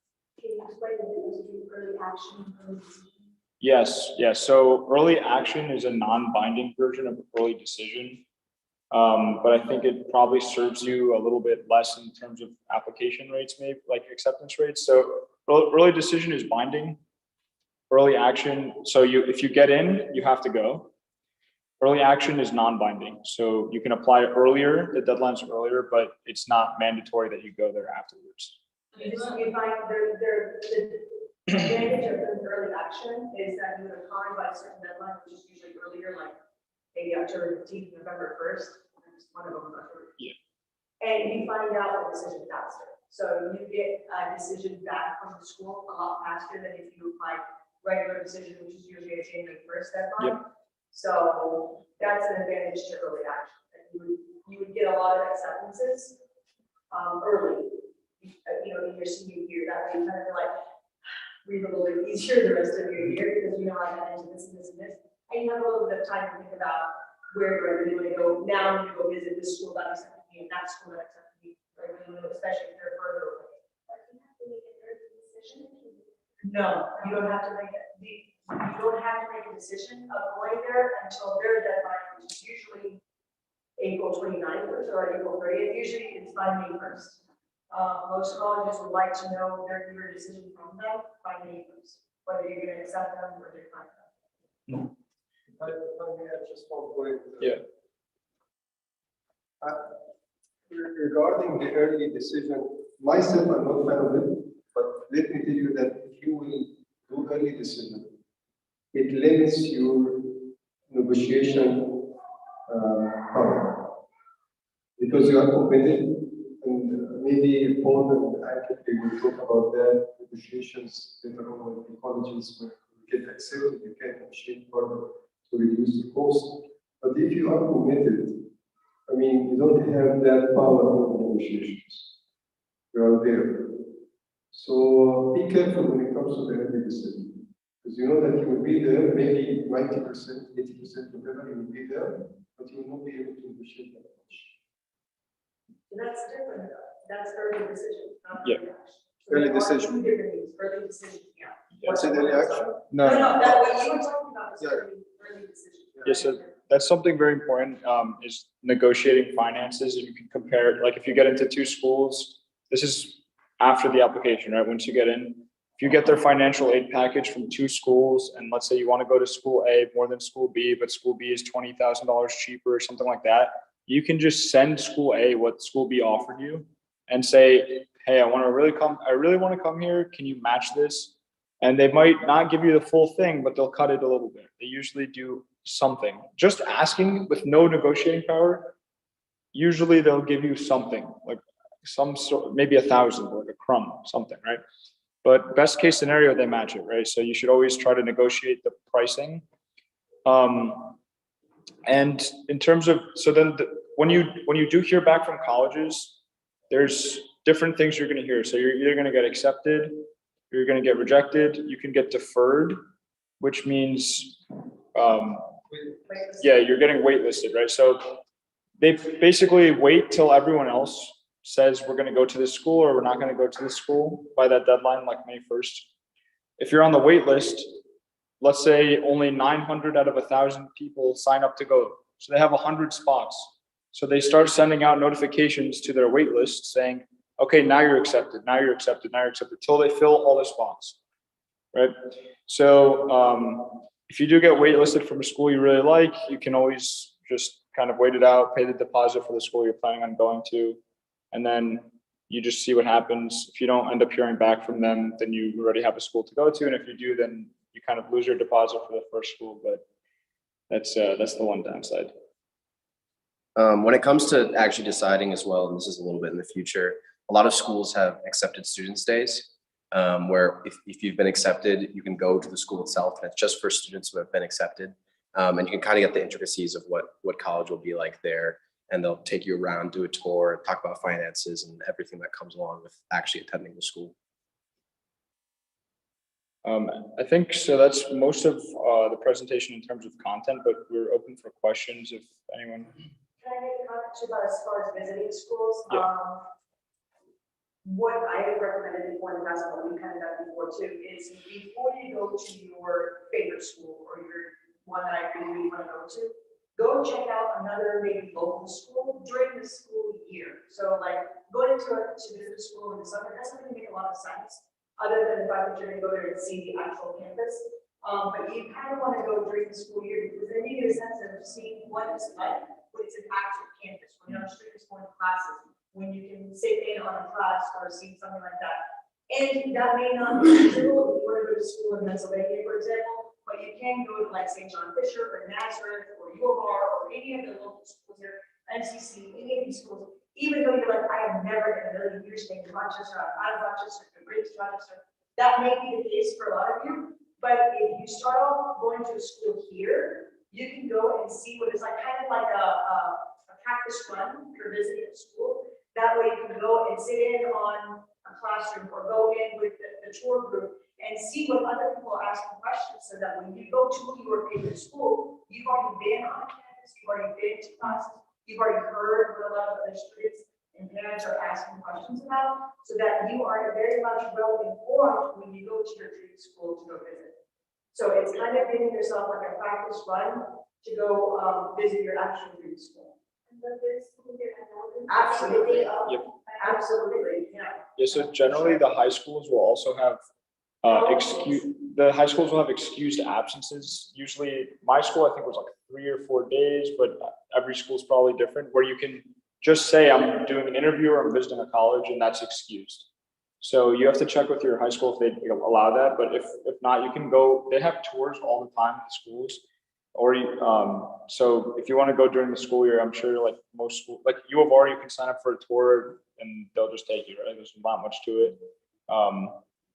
Can you explain the difference between early action and early decision? Yes. So early action is a non-binding version of early decision. But I think it probably serves you a little bit less in terms of application rates, maybe like acceptance rates. So early decision is binding. Early action, so if you get in, you have to go. Early action is non-binding, so you can apply earlier, the deadline's earlier, but it's not mandatory that you go there afterwards. You find the advantage of the early action is that you're applying by a certain deadline, which is usually earlier, like maybe October 15th, November 1st. One of them, Yeah. And you find out the decision faster. So you get a decision back from the school a lot faster than if you apply regular decision, which is usually a January 1st deadline. So that's an advantage to early action. That you would get a lot of acceptances early, in your senior year. That way you kind of like breathe a little bit easier the rest of your year because you know I got into this and this and this. And you have a little bit of time to think about where do I really want to go. Now I'm going to go visit this school that accepted me and that school that accepted me, right? Especially if they're further away. No, you don't have to make it. You don't have to make a decision of going there until their deadline, which is usually April 29th or April 30th. Usually it's by May 1st. Most colleges would like to know their decision from them by May 1st, whether you're going to accept them or decline them. If I may add just one point. Yeah. Regarding the early decision, myself, I'm not fan of it, but let me tell you that if you will do early decision, it limits your negotiation power because you are committed, and maybe Paul and I will talk about that negotiations later on with the colleges where you get accepted, you can negotiate further to reduce the cost. But if you are committed, I mean, you don't have that power of negotiations. You are there. So be careful when it comes to the early decision. Because you know that you will be there, maybe 90%, 80%, whatever, you will be there, but you will not be able to negotiate that much. That's different. That's early decision. Not Yeah. early action. So Early there are decision. two different things. Early decision, yeah. What's in early action? No, that what you were talking about is Yeah. early decision. Yes, so that's something very important, is negotiating finances. And you can compare it, like if you get into two schools, this is after the application, right? Once you get in, if you get their financial aid package from two schools, and let's say you want to go to school A more than school B, but school B is $20,000 cheaper or something like that, you can just send school A what school B offered you and say, hey, I really want to come here. Can you match this? And they might not give you the full thing, but they'll cut it a little bit. They usually do something. Just asking with no negotiating power, usually they'll give you something, like some sort, maybe 1,000, like a crumb, something, right? But best case scenario, they match it, right? So you should always try to negotiate the pricing. And in terms of, so then when you do hear back from colleges, there's different things you're going to hear. So you're either going to get accepted, you're going to get rejected, you can get deferred, which means, yeah, you're getting waitlisted, right? So they basically wait till everyone else says we're going to go to this school or we're not going to go to this school by that deadline, like May 1st. If you're on the wait list, let's say only 900 out of 1,000 people sign up to go. So they have 100 spots. So they start sending out notifications to their wait list saying, okay, now you're accepted, now you're accepted, now you're accepted, till they fill all the spots, right? So if you do get waitlisted from a school you really like, you can always just kind of wait it out, pay the deposit for the school you're planning on going to, and then you just see what happens. If you don't end up hearing back from them, then you already have a school to go to, and if you do, then you kind of lose your deposit for the first school, but that's the one downside. When it comes to actually deciding as well, and this is a little bit in the future, a lot of schools have accepted student stays, where if you've been accepted, you can go to the school itself, and it's just for students who have been accepted. And you can kind of get the intricacies of what college will be like there, and they'll take you around, do a tour, talk about finances and everything that comes along with actually attending the school. I think so. That's most of the presentation in terms of content, but we're open for questions if anyone. Can I make a comment too about as far as visiting schools? Yeah. What I have recommended before in the past, what we kind of done before too, is before you go to your favorite school or your one that I really want to go to, go check out another maybe local school during the school year. So like going to different school in the summer doesn't really make a lot of sense, other than the fact that you're gonna go there and see the actual campus. But you kind of want to go during the school year because then you get a sense of seeing what it's like when it's an actual campus, when you're not strictly going to classes, when you can sit in on a class or see something like that. And that may not be feasible if you want to go to school in Pennsylvania, for example, but you can go to like St. John Fisher or Nazareth or U of R or any of the local schools here, NCC, any of these schools, even though you're like, I have never in a million years been to Rochester, I'm out of Rochester, the great Rochester. That may be the case for a lot of you, but if you start off going to a school here, you can go and see what it's like, kind of like a practice run for visiting a school. That way you can go and sit in on a classroom or go in with the tour group and see what other people are asking questions so that when you go to your favorite school, you've already been on campus, you've already been to classes, you've already heard what a lot of other students and parents are asking questions about, so that you are very much well informed when you go to your dream school to go visit. So it's kind of giving yourself like a practice run to go visit your actual dream school. Absolutely. Yep. Absolutely, yeah. Yeah, so generally the high schools will also have excused absences. Usually my school, I think, was like 3 or 4 days, but every school is probably different, where you can just say I'm doing an interview or I'm visiting a college and that's excused. So you have to check with your high school if they allow that, but if not, you can go, they have tours all the time at the schools. Or so if you want to go during the school year, I'm sure like most school, like U of R, you can sign up for a tour and they'll just take you, right? There's not much to it.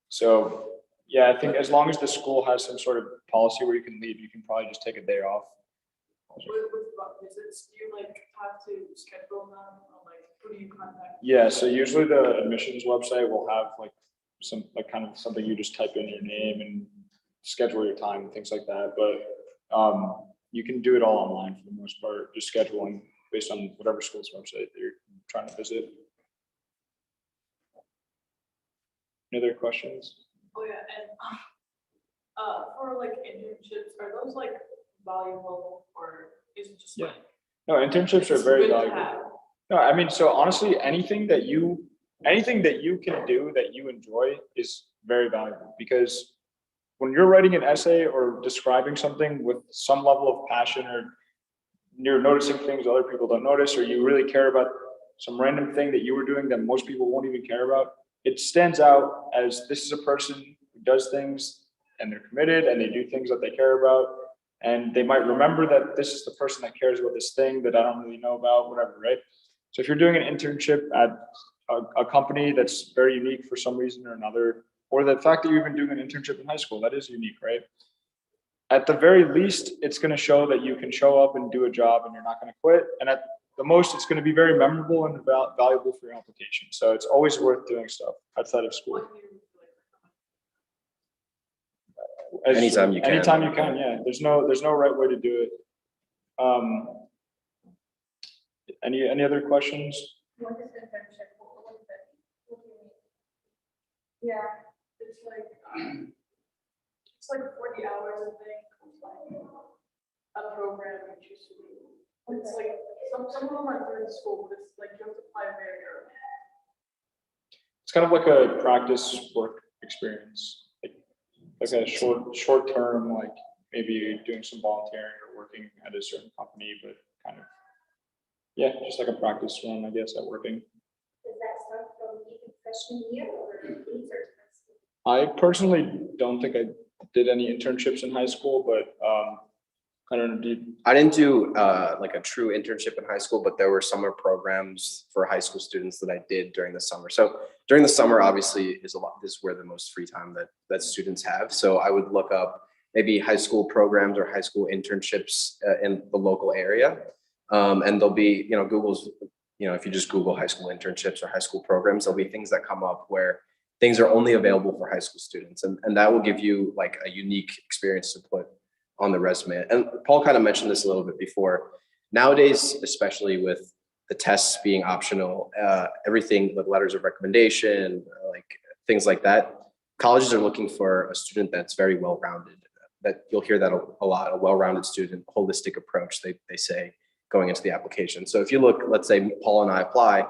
So yeah, I think as long as the school has some sort of policy where you can leave, you can probably just take a day off. With visits, do you like have to schedule them or like who do you contact? Yeah, so usually the admissions website will have like some like kind of something you just type in your name and schedule your time and things like that. But you can do it all online for the most part, just scheduling based on whatever school's website that you're trying to visit. Any other questions? Oh yeah, and for like internships, are those like valuable or is it just Yeah. like? No, internships are it's very good to valuable. have? No, I mean, so honestly, anything that you can do that you enjoy is very valuable, because when you're writing an essay or describing something with some level of passion, or you're noticing things other people don't notice, or you really care about some random thing that you were doing that most people won't even care about, it stands out as this is a person who does things and they're committed and they do things that they care about. And they might remember that this is the person that cares about this thing that I don't really know about, whatever, right? So if you're doing an internship at a company that's very unique for some reason or another, or the fact that you're even doing an internship in high school, that is unique, right? At the very least, it's going to show that you can show up and do a job and you're not going to quit. And at the most, it's going to be very memorable and valuable for your application. So it's always worth doing stuff outside of school. What do you like recommend? Anytime you can. Anytime you can, yeah. There's no right way to do it. Any other questions? What is internship? What is that? What do you mean? Yeah, it's like 40 hours, I think, it's like a program you choose to do. It's like, some of them are during school, but it's like you have to apply very early. It's kind of like a practice work experience, like a short term, like maybe doing some volunteering or working at a certain company, but kind of, yeah, just like a practice run, I guess, at working. Does that start from even freshman year or later? I personally don't think I did any internships in high school, but I don't know. I didn't do like a true internship in high school, but there were summer programs for high school students that I did during the summer. So during the summer, obviously, this is where the most free time that students have. So I would look up maybe high school programs or high school internships in the local area. And there'll be, Google's, if you just Google high school internships or high school programs, there'll be things that come up where things are only available for high school students. And that will give you like a unique experience to put on the resume. And Paul kind of mentioned this a little bit before. Nowadays, especially with the tests being optional, everything with letters of recommendation, like things like that, colleges are looking for a student that's very well-rounded, that you'll hear that a lot, a well-rounded student, holistic approach, they say, going into the application. So if you look, let's say Paul and I apply,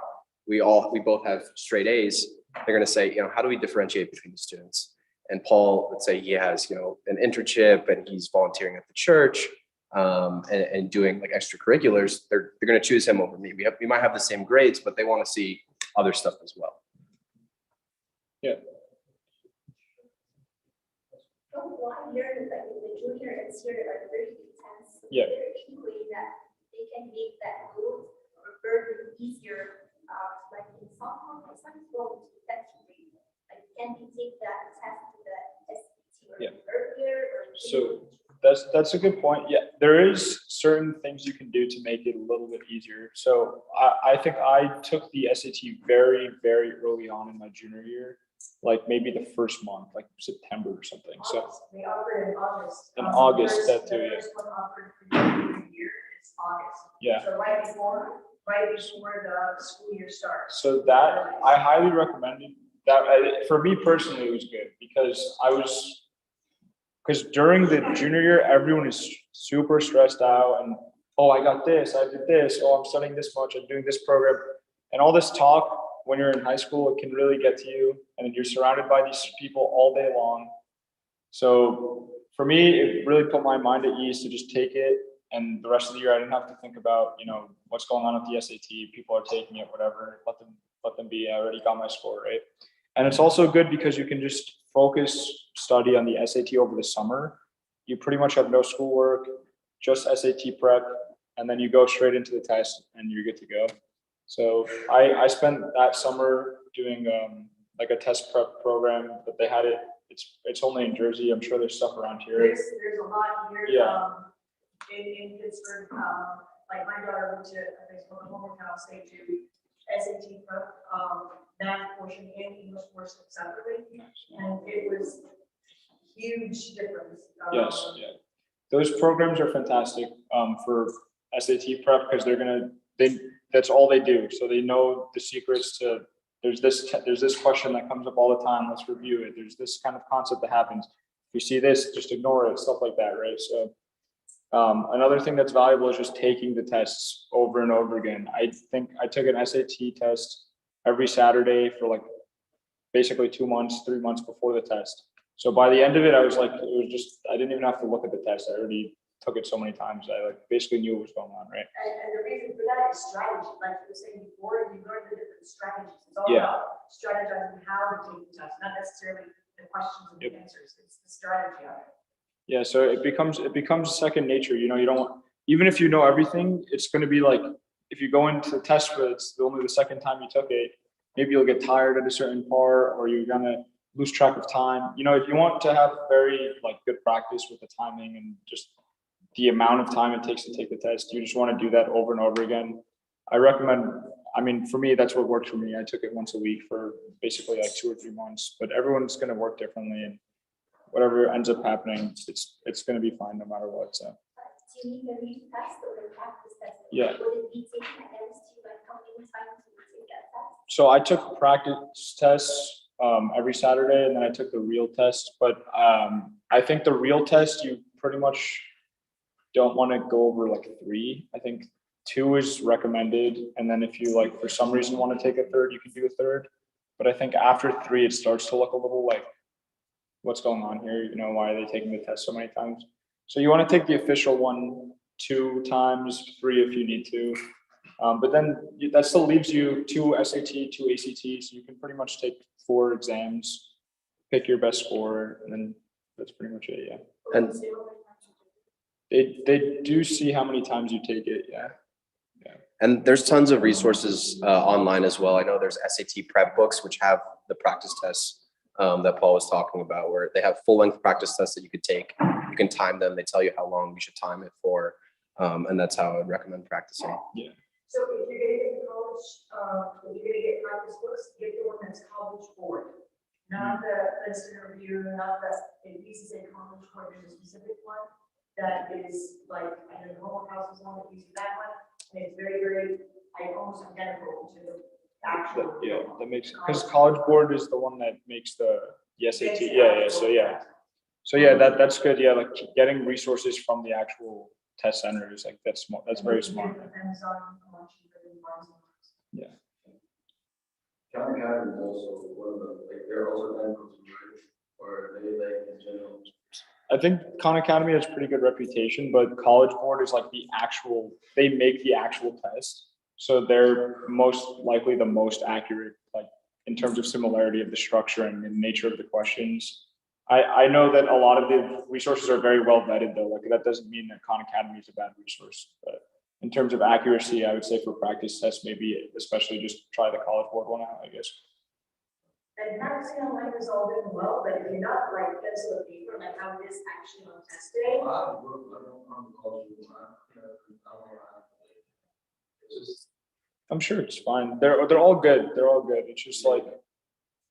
we both have straight A's. They're going to say, how do we differentiate between the students? And Paul, let's say he has, an internship and he's volunteering at the church and doing like extracurriculars. They're going to choose him over me. We might have the same grades, but they want to see other stuff as well. Yeah. From what I learned, like the junior and senior are very intense. Yeah. Very quickly that they can make that growth or burden easier. Like in somehow, my son's going to test rate. Like, can he take that test to the SAT or Yeah. earlier? Or So that's a good point. Yeah, there is certain things you can do to make it a little bit easier. So I think I took the SAT very, very early on in my junior year, like maybe the first month, like September or something. So They offered in August. In August, that too, The yeah. first one offered for the year is August. yeah. So right before the school year starts. So that I highly recommend it. For me personally, it was good because during the junior year, everyone is super stressed out and, oh, I got this, I did this, oh, I'm studying this much, I'm doing this program. And all this talk when you're in high school, it can really get to you. And you're surrounded by these people all day long. So for me, it really put my mind at ease to just take it. And the rest of the year, I didn't have to think about, what's going on with the SAT. People are taking it, whatever. Let them be. I already got my score, right? And it's also good because you can just study on the SAT over the summer. You pretty much have no schoolwork, just SAT prep, and then you go straight into the test and you're good to go. So I spent that summer doing like a test prep program, but they had it. It's only in Jersey. I'm sure there's stuff around here. There's a lot here. Yeah. In Pittsburgh, like my daughter went to, I think, Oklahoma State to SAT prep, math portion and English portion separately, and it was huge difference. Yes, yeah. Those programs are fantastic for SAT prep because that's all they do. So they know the secrets to, there's this question that comes up all the time. Let's review it. There's this kind of concept that happens. If you see this, just ignore it, stuff like that, right? So another thing that's valuable is just taking the tests over and over again. I think I took an SAT test every Saturday for like basically 2 months, 3 months before the test. So by the end of it, I didn't even have to look at the test. I already took it so many times. I basically knew what was going on, right? And the reason for that is strategy. Like you were saying before, you learn the different strategies. It's all Yeah. about strategizing how to take the test, not necessarily the questions and the answers. It's the strategy of it. Yeah, so it becomes second nature. You don't, even if you know everything, it's going to be like, if you go into the test for it's only the second time you took it, maybe you'll get tired at a certain part or you're going to lose track of time. If you want to have very good practice with the timing and just the amount of time it takes to take the test, you just want to do that over and over again. I recommend, for me, that's what worked for me. I took it once a week for basically 2 or 3 months, but everyone's going to work differently. And whatever ends up happening, it's going to be fine no matter what. So. Do you need the real test or the practice test? Yeah. Would it be taken against you, like how many times you would take that test? So I took practice tests every Saturday, and then I took the real test. But I think the real test, you pretty much don't want to go over 3. I think 2 is recommended, and then if you for some reason want to take a third, you can do a third. But I think after 3, it starts to look a little what's going on here? Why are they taking the test so many times? So you want to take the official one 2 times, 3 if you need to. But then that still leaves you 2 SAT, 2 ACT. So you can pretty much take 4 exams, pick your best score, and then that's pretty much it. Yeah. And They do see how many times you take it. Yeah. And there's tons of resources online as well. I know there's SAT prep books, which have the practice tests that Paul was talking about, where they have full-length practice tests that you could take. You can time them. They tell you how long you should time it for. And that's how I would recommend practicing. Yeah. So if you're gonna get the college, if you're gonna get practice books, get the one that's College Board. Not the instant review, not the, it uses a College Board, there's a specific one that is I know the Homework House is one that uses that one. And it's very, very, almost identical to the actual. Yeah, that makes, because College Board is the one that makes the SAT. Yeah. So yeah. So yeah, that's good. Yeah, like getting resources from the actual test centers, like that's smart. That's very smart. Depends on how much you really want. Yeah. Khan Academy is also one of the, like, they're also landlords, right? Or they like in general. I think Khan Academy has pretty good reputation, but College Board is like the actual, they make the actual test. So they're most likely the most accurate, like in terms of similarity of the structure and the nature of the questions. I know that a lot of the resources are very well vetted though. Like that doesn't mean that Khan Academy is a bad resource, but in terms of accuracy, I would say for practice tests, maybe especially just try the College Board one out, I guess. And practicing online is all good and well, but if you're not like pencil and paper, like how it is actually on test day. I'm sure it's fine. They're all good. They're all good. It's just like,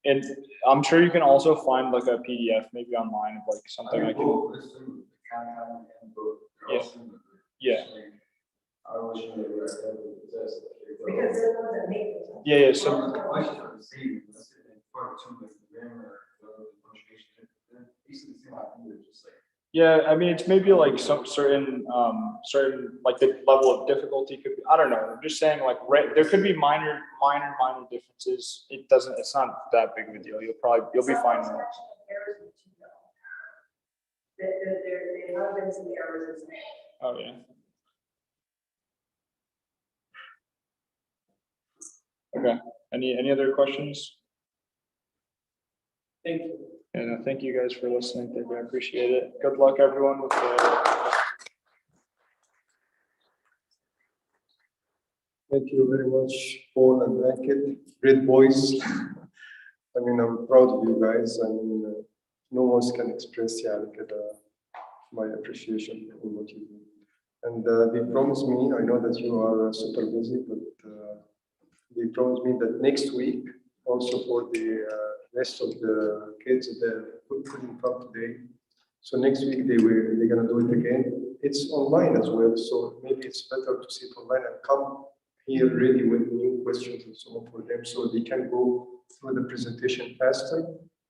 and I'm sure you can also find like a PDF maybe online of like something I can. Yeah. Yeah. Because they're the ones that make it. Yeah. So yeah, I mean, it's maybe like some certain like the level of difficulty could be, I don't know. I'm just saying like there could be minor differences. It's not that big of a deal. You'll be fine. There have been some errors. Oh yeah. Okay. Any other questions? Thank you. And thank you guys for listening. I appreciate it. Good luck everyone with the. Thank you very much, Paul and Ankit. Great boys. I mean, I'm proud of you guys. I mean, no one can express my appreciation for what you do. And they promised me, I know that you are super busy, but they promised me that next week, also for the rest of the kids that couldn't come today. So next week they're gonna do it again. It's online as well, so maybe it's better to see it online and come here really with new questions and so on for them, so they can go through the presentation faster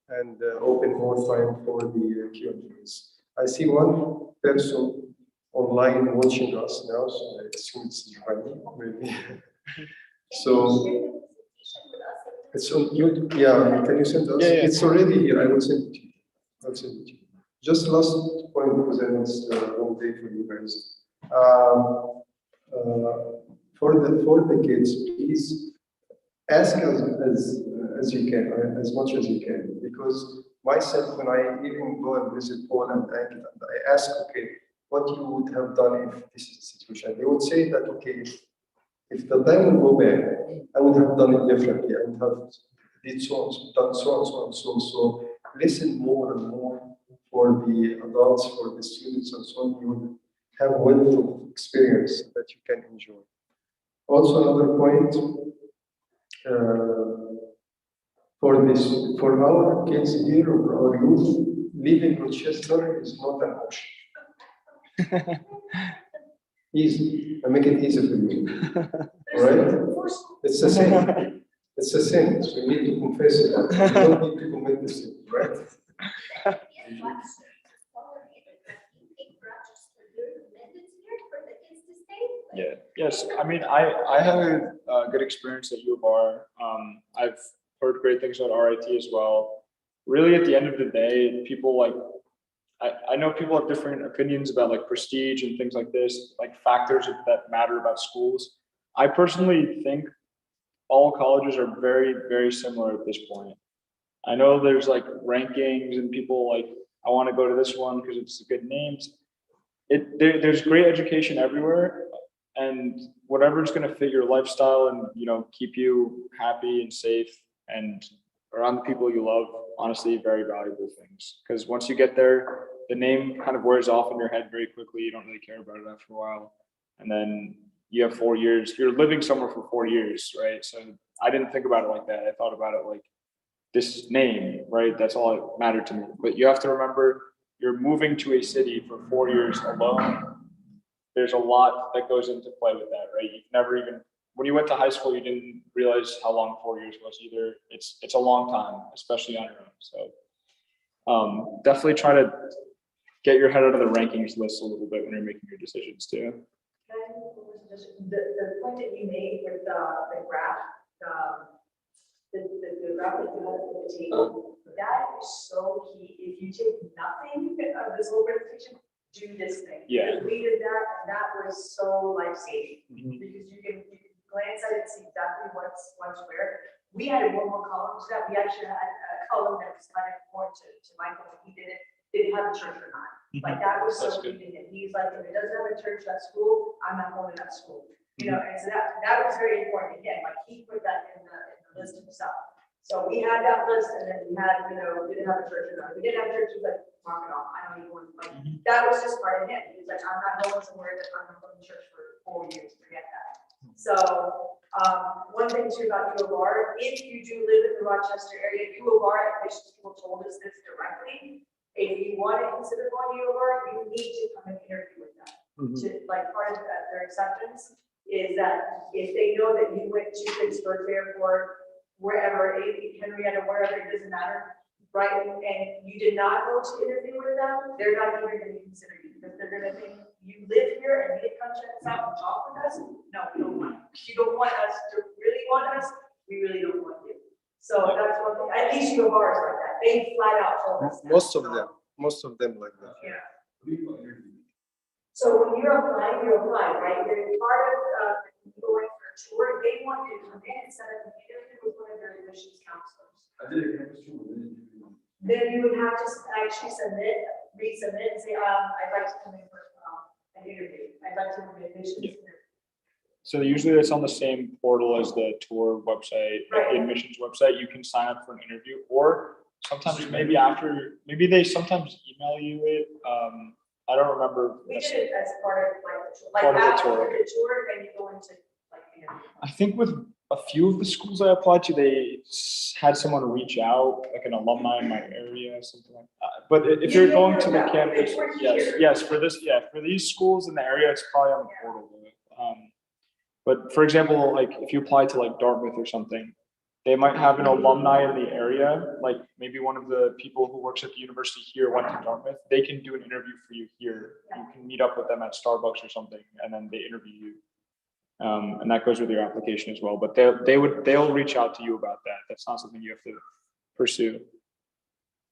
and open more time for the Q&As. I see one person online watching us now, so I assume it's Giovanni, maybe. So it's on YouTube. Yeah, can you send us? Yeah. It's already here. I will send it to you. I'll send it to you. Just last point, because I know it's a long day for you guys. For the kids, please ask as you can, as much as you can, because myself, when I even go and visit Paul and Ankit, and I ask, okay, what you would have done if this is the situation? They would say that, okay, if the time will go back, I would have done it differently. I would have did done so and so. So listen more and more for the adults, for the students, and so on. You will have wealth of experience that you can enjoy. Also, another point for our kids here or our youth, leaving Rochester is not an option. Easy. I make it easy for you. All right? It's a sin. It's a sin. So you need to confess it. You don't need to commit the sin, right? Yeah. Yes. I mean, I have a good experience at U of R. I've heard great things about RIT as well. Really, at the end of the day, people like, I know people have different opinions about like prestige and things like this, like factors that matter about schools. I personally think all colleges are very, very similar at this point. I know there's like rankings and people like, I want to go to this one because it's good names. There's great education everywhere, and whatever's going to fit your lifestyle and, you know, keep you happy and safe and around the people you love, honestly, very valuable things. Because once you get there, the name kind of wears off in your head very quickly. You don't really care about it after a while. And then you have 4 years, you're living somewhere for 4 years, right? So I didn't think about it like that. I thought about it like this name, right? That's all that mattered to me. But you have to remember, you're moving to a city for 4 years alone. There's a lot that goes into play with that, right? You've never even, when you went to high school, you didn't realize how long 4 years was either. It's a long time, especially on your own. So definitely try to get your head out of the rankings list a little bit when you're making your decisions too. The point that you made with the graph, the graph that you had at the table, that is so key. If you take nothing of this whole presentation, do this thing. Yeah. Because we did that, and that was so life-saving. Mhm. Because you can glance at it and see exactly what's where. We had one more column to that. We actually had a column that was kind of more to Michael when he did it. Did it have a church or not? Like that was That's so good. convenient. He's like, if it doesn't have a church, that school, I'm not going to that school. You know, and so that was very important. Again, like he put that in the list himself. So we had that list, and then we had, didn't have a church or not. If we didn't have a church, he was like, mark it off. I don't even want to, like, that was just part of him. He was like, I'm not going somewhere that I'm not going to church for 4 years. Forget that. So, one thing too about U of R, if you do live in the Rochester area, U of R admissions people told us this directly. If you want to consider going to U of R, you need to come and interview with them. To, like, part of their acceptance is that if they know that you went to Pittsburgh Airport, wherever, Henrietta, wherever, it doesn't matter, right? And you did not go to interview with them, they're not even going to consider you because they're going to think you live here and you come check us out and talk with us. No, we don't want you. You don't want us to really want us. We really don't want you. So that's one thing. At least U of R is like that. They flat out told us that. Most of them like that. Yeah. So when you're applying, right? You're part of going for a tour. They want you to come in and set up an interview with one of their admissions counselors. Then you would have to actually resubmit and say, I'd like to come in for an interview. I'd like to have an admissions interview. So usually it's on the same portal as the tour website, like the Right. admissions website. You can sign up for an interview, or sometimes maybe they sometimes email you it. I don't remember. We did necessarily. it as part of like Part of the after tour, the tour, and you go into like the interview. I think with a few of the schools I applied to, they had someone reach out, like an alumni in my area, something like that. But if you're going to the campus, yes, for these schools in the area, it's probably on the portal. But for example, like if you apply to like Dartmouth or something, they might have an alumni in the area, like maybe one of the people who works at the university here went to Dartmouth. They can do an interview for you here. You can meet up with them at Starbucks or something, and then they interview you. And that goes with your application as well. But they'll reach out to you about that. That's not something you have to pursue.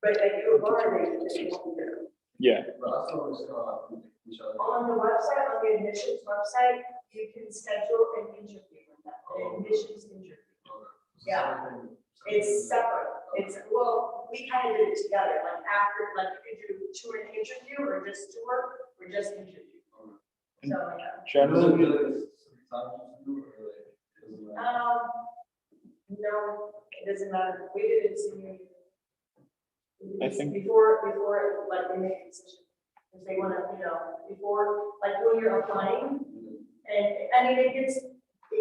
But at U of R, they won't do it. Yeah. On the website, on the admissions website, you can schedule an interview with them, an admissions interview. Yeah, it's separate. Well, we kind of did it together, like after, like you could do tour and interview, or just tour, or just interview. So, yeah. Generally, No, it doesn't matter. We did it senior year. I think- Before, like, they make a decision. If they want to, before, like, when you're applying, and, I mean, it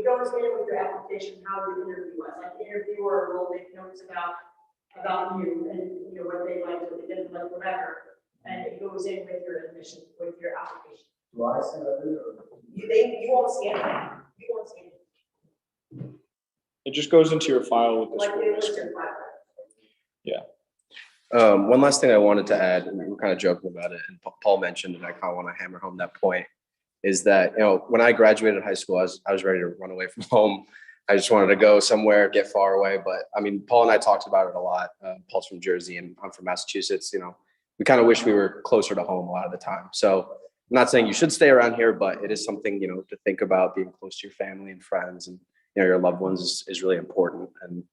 goes in with your application, how the interview was. Like, the interviewer will make notes about you and, what they liked, what they didn't like, whatever. And it goes in with your admission, with your application. Do I see that? You won't see anything. You won't see anything. it just goes into your file with the Like, they list school. your file. One last thing I wanted to add, and we were kind of joking about it, and Paul mentioned, and I kind of want to hammer home that point, is that, when I graduated high school, I was ready to run away from home. I just wanted to go somewhere, get far away. But I mean, Paul and I talked about it a lot. Paul's from Jersey and I'm from Massachusetts. We kind of wish we were closer to home a lot of the time. So I'm not saying you should stay around here, but it is something, to think about. Being close to your family and friends and, your loved ones is really important. And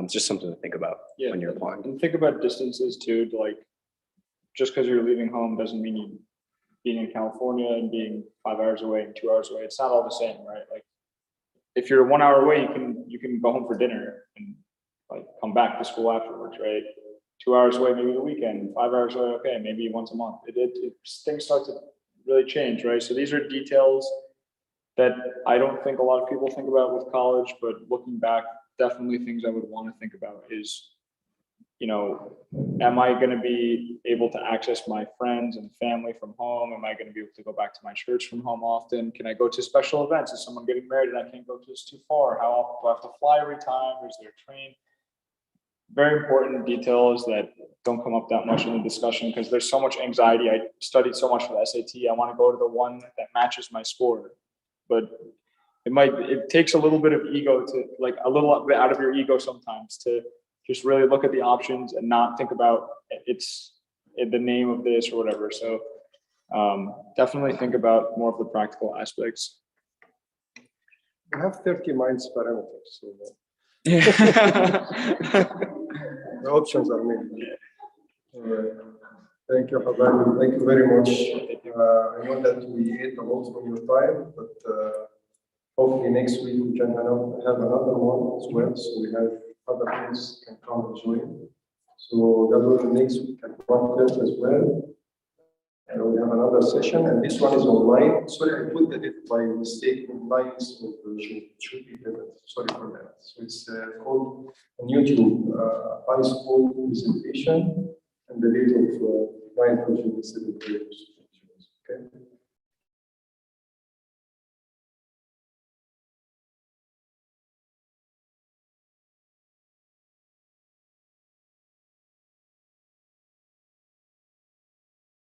it's just something to think about when you're applying. And think about distances too, like, just because you're leaving home doesn't mean you being in California and being 5 hours away and 2 hours away. It's not all the same, right? Like, if you're 1 hour away, you can go home for dinner and like come back to school afterwards, right? 2 hours away, maybe the weekend. 5 hours away, okay, maybe once a month. Things start to really change, right? So these are details that I don't think a lot of people think about with college, but looking back, definitely things I would want to think about is, am I going to be able to access my friends and family from home? Am I going to be able to go back to my church from home often? Can I go to special events? Is someone getting married and I can't go to? It's too far. How often do I have to fly every time? Is there a train? very important details that don't come up that much in the discussion because there's so much anxiety. I studied so much for the SAT. I want to go to the one that matches my score, but it takes a little bit of ego to like a little bit out of your ego sometimes to just really look at the options and not think about the name of this or whatever. So definitely think about more of the practical aspects. We have 30 minds parameters, so Yeah. the options are many. All right. Thank you, Habib. Thank you very much. I know that we ate a lot from your time, but hopefully next week we can have another one as well. So we have other friends can come and join. So that will be next week at 1:30 as well. And we have another session, and this one is online. Sorry, I put the date by mistake. Online should be different. Sorry for that. So it's called on YouTube, high school presentation, and the date of 9th of June. Okay.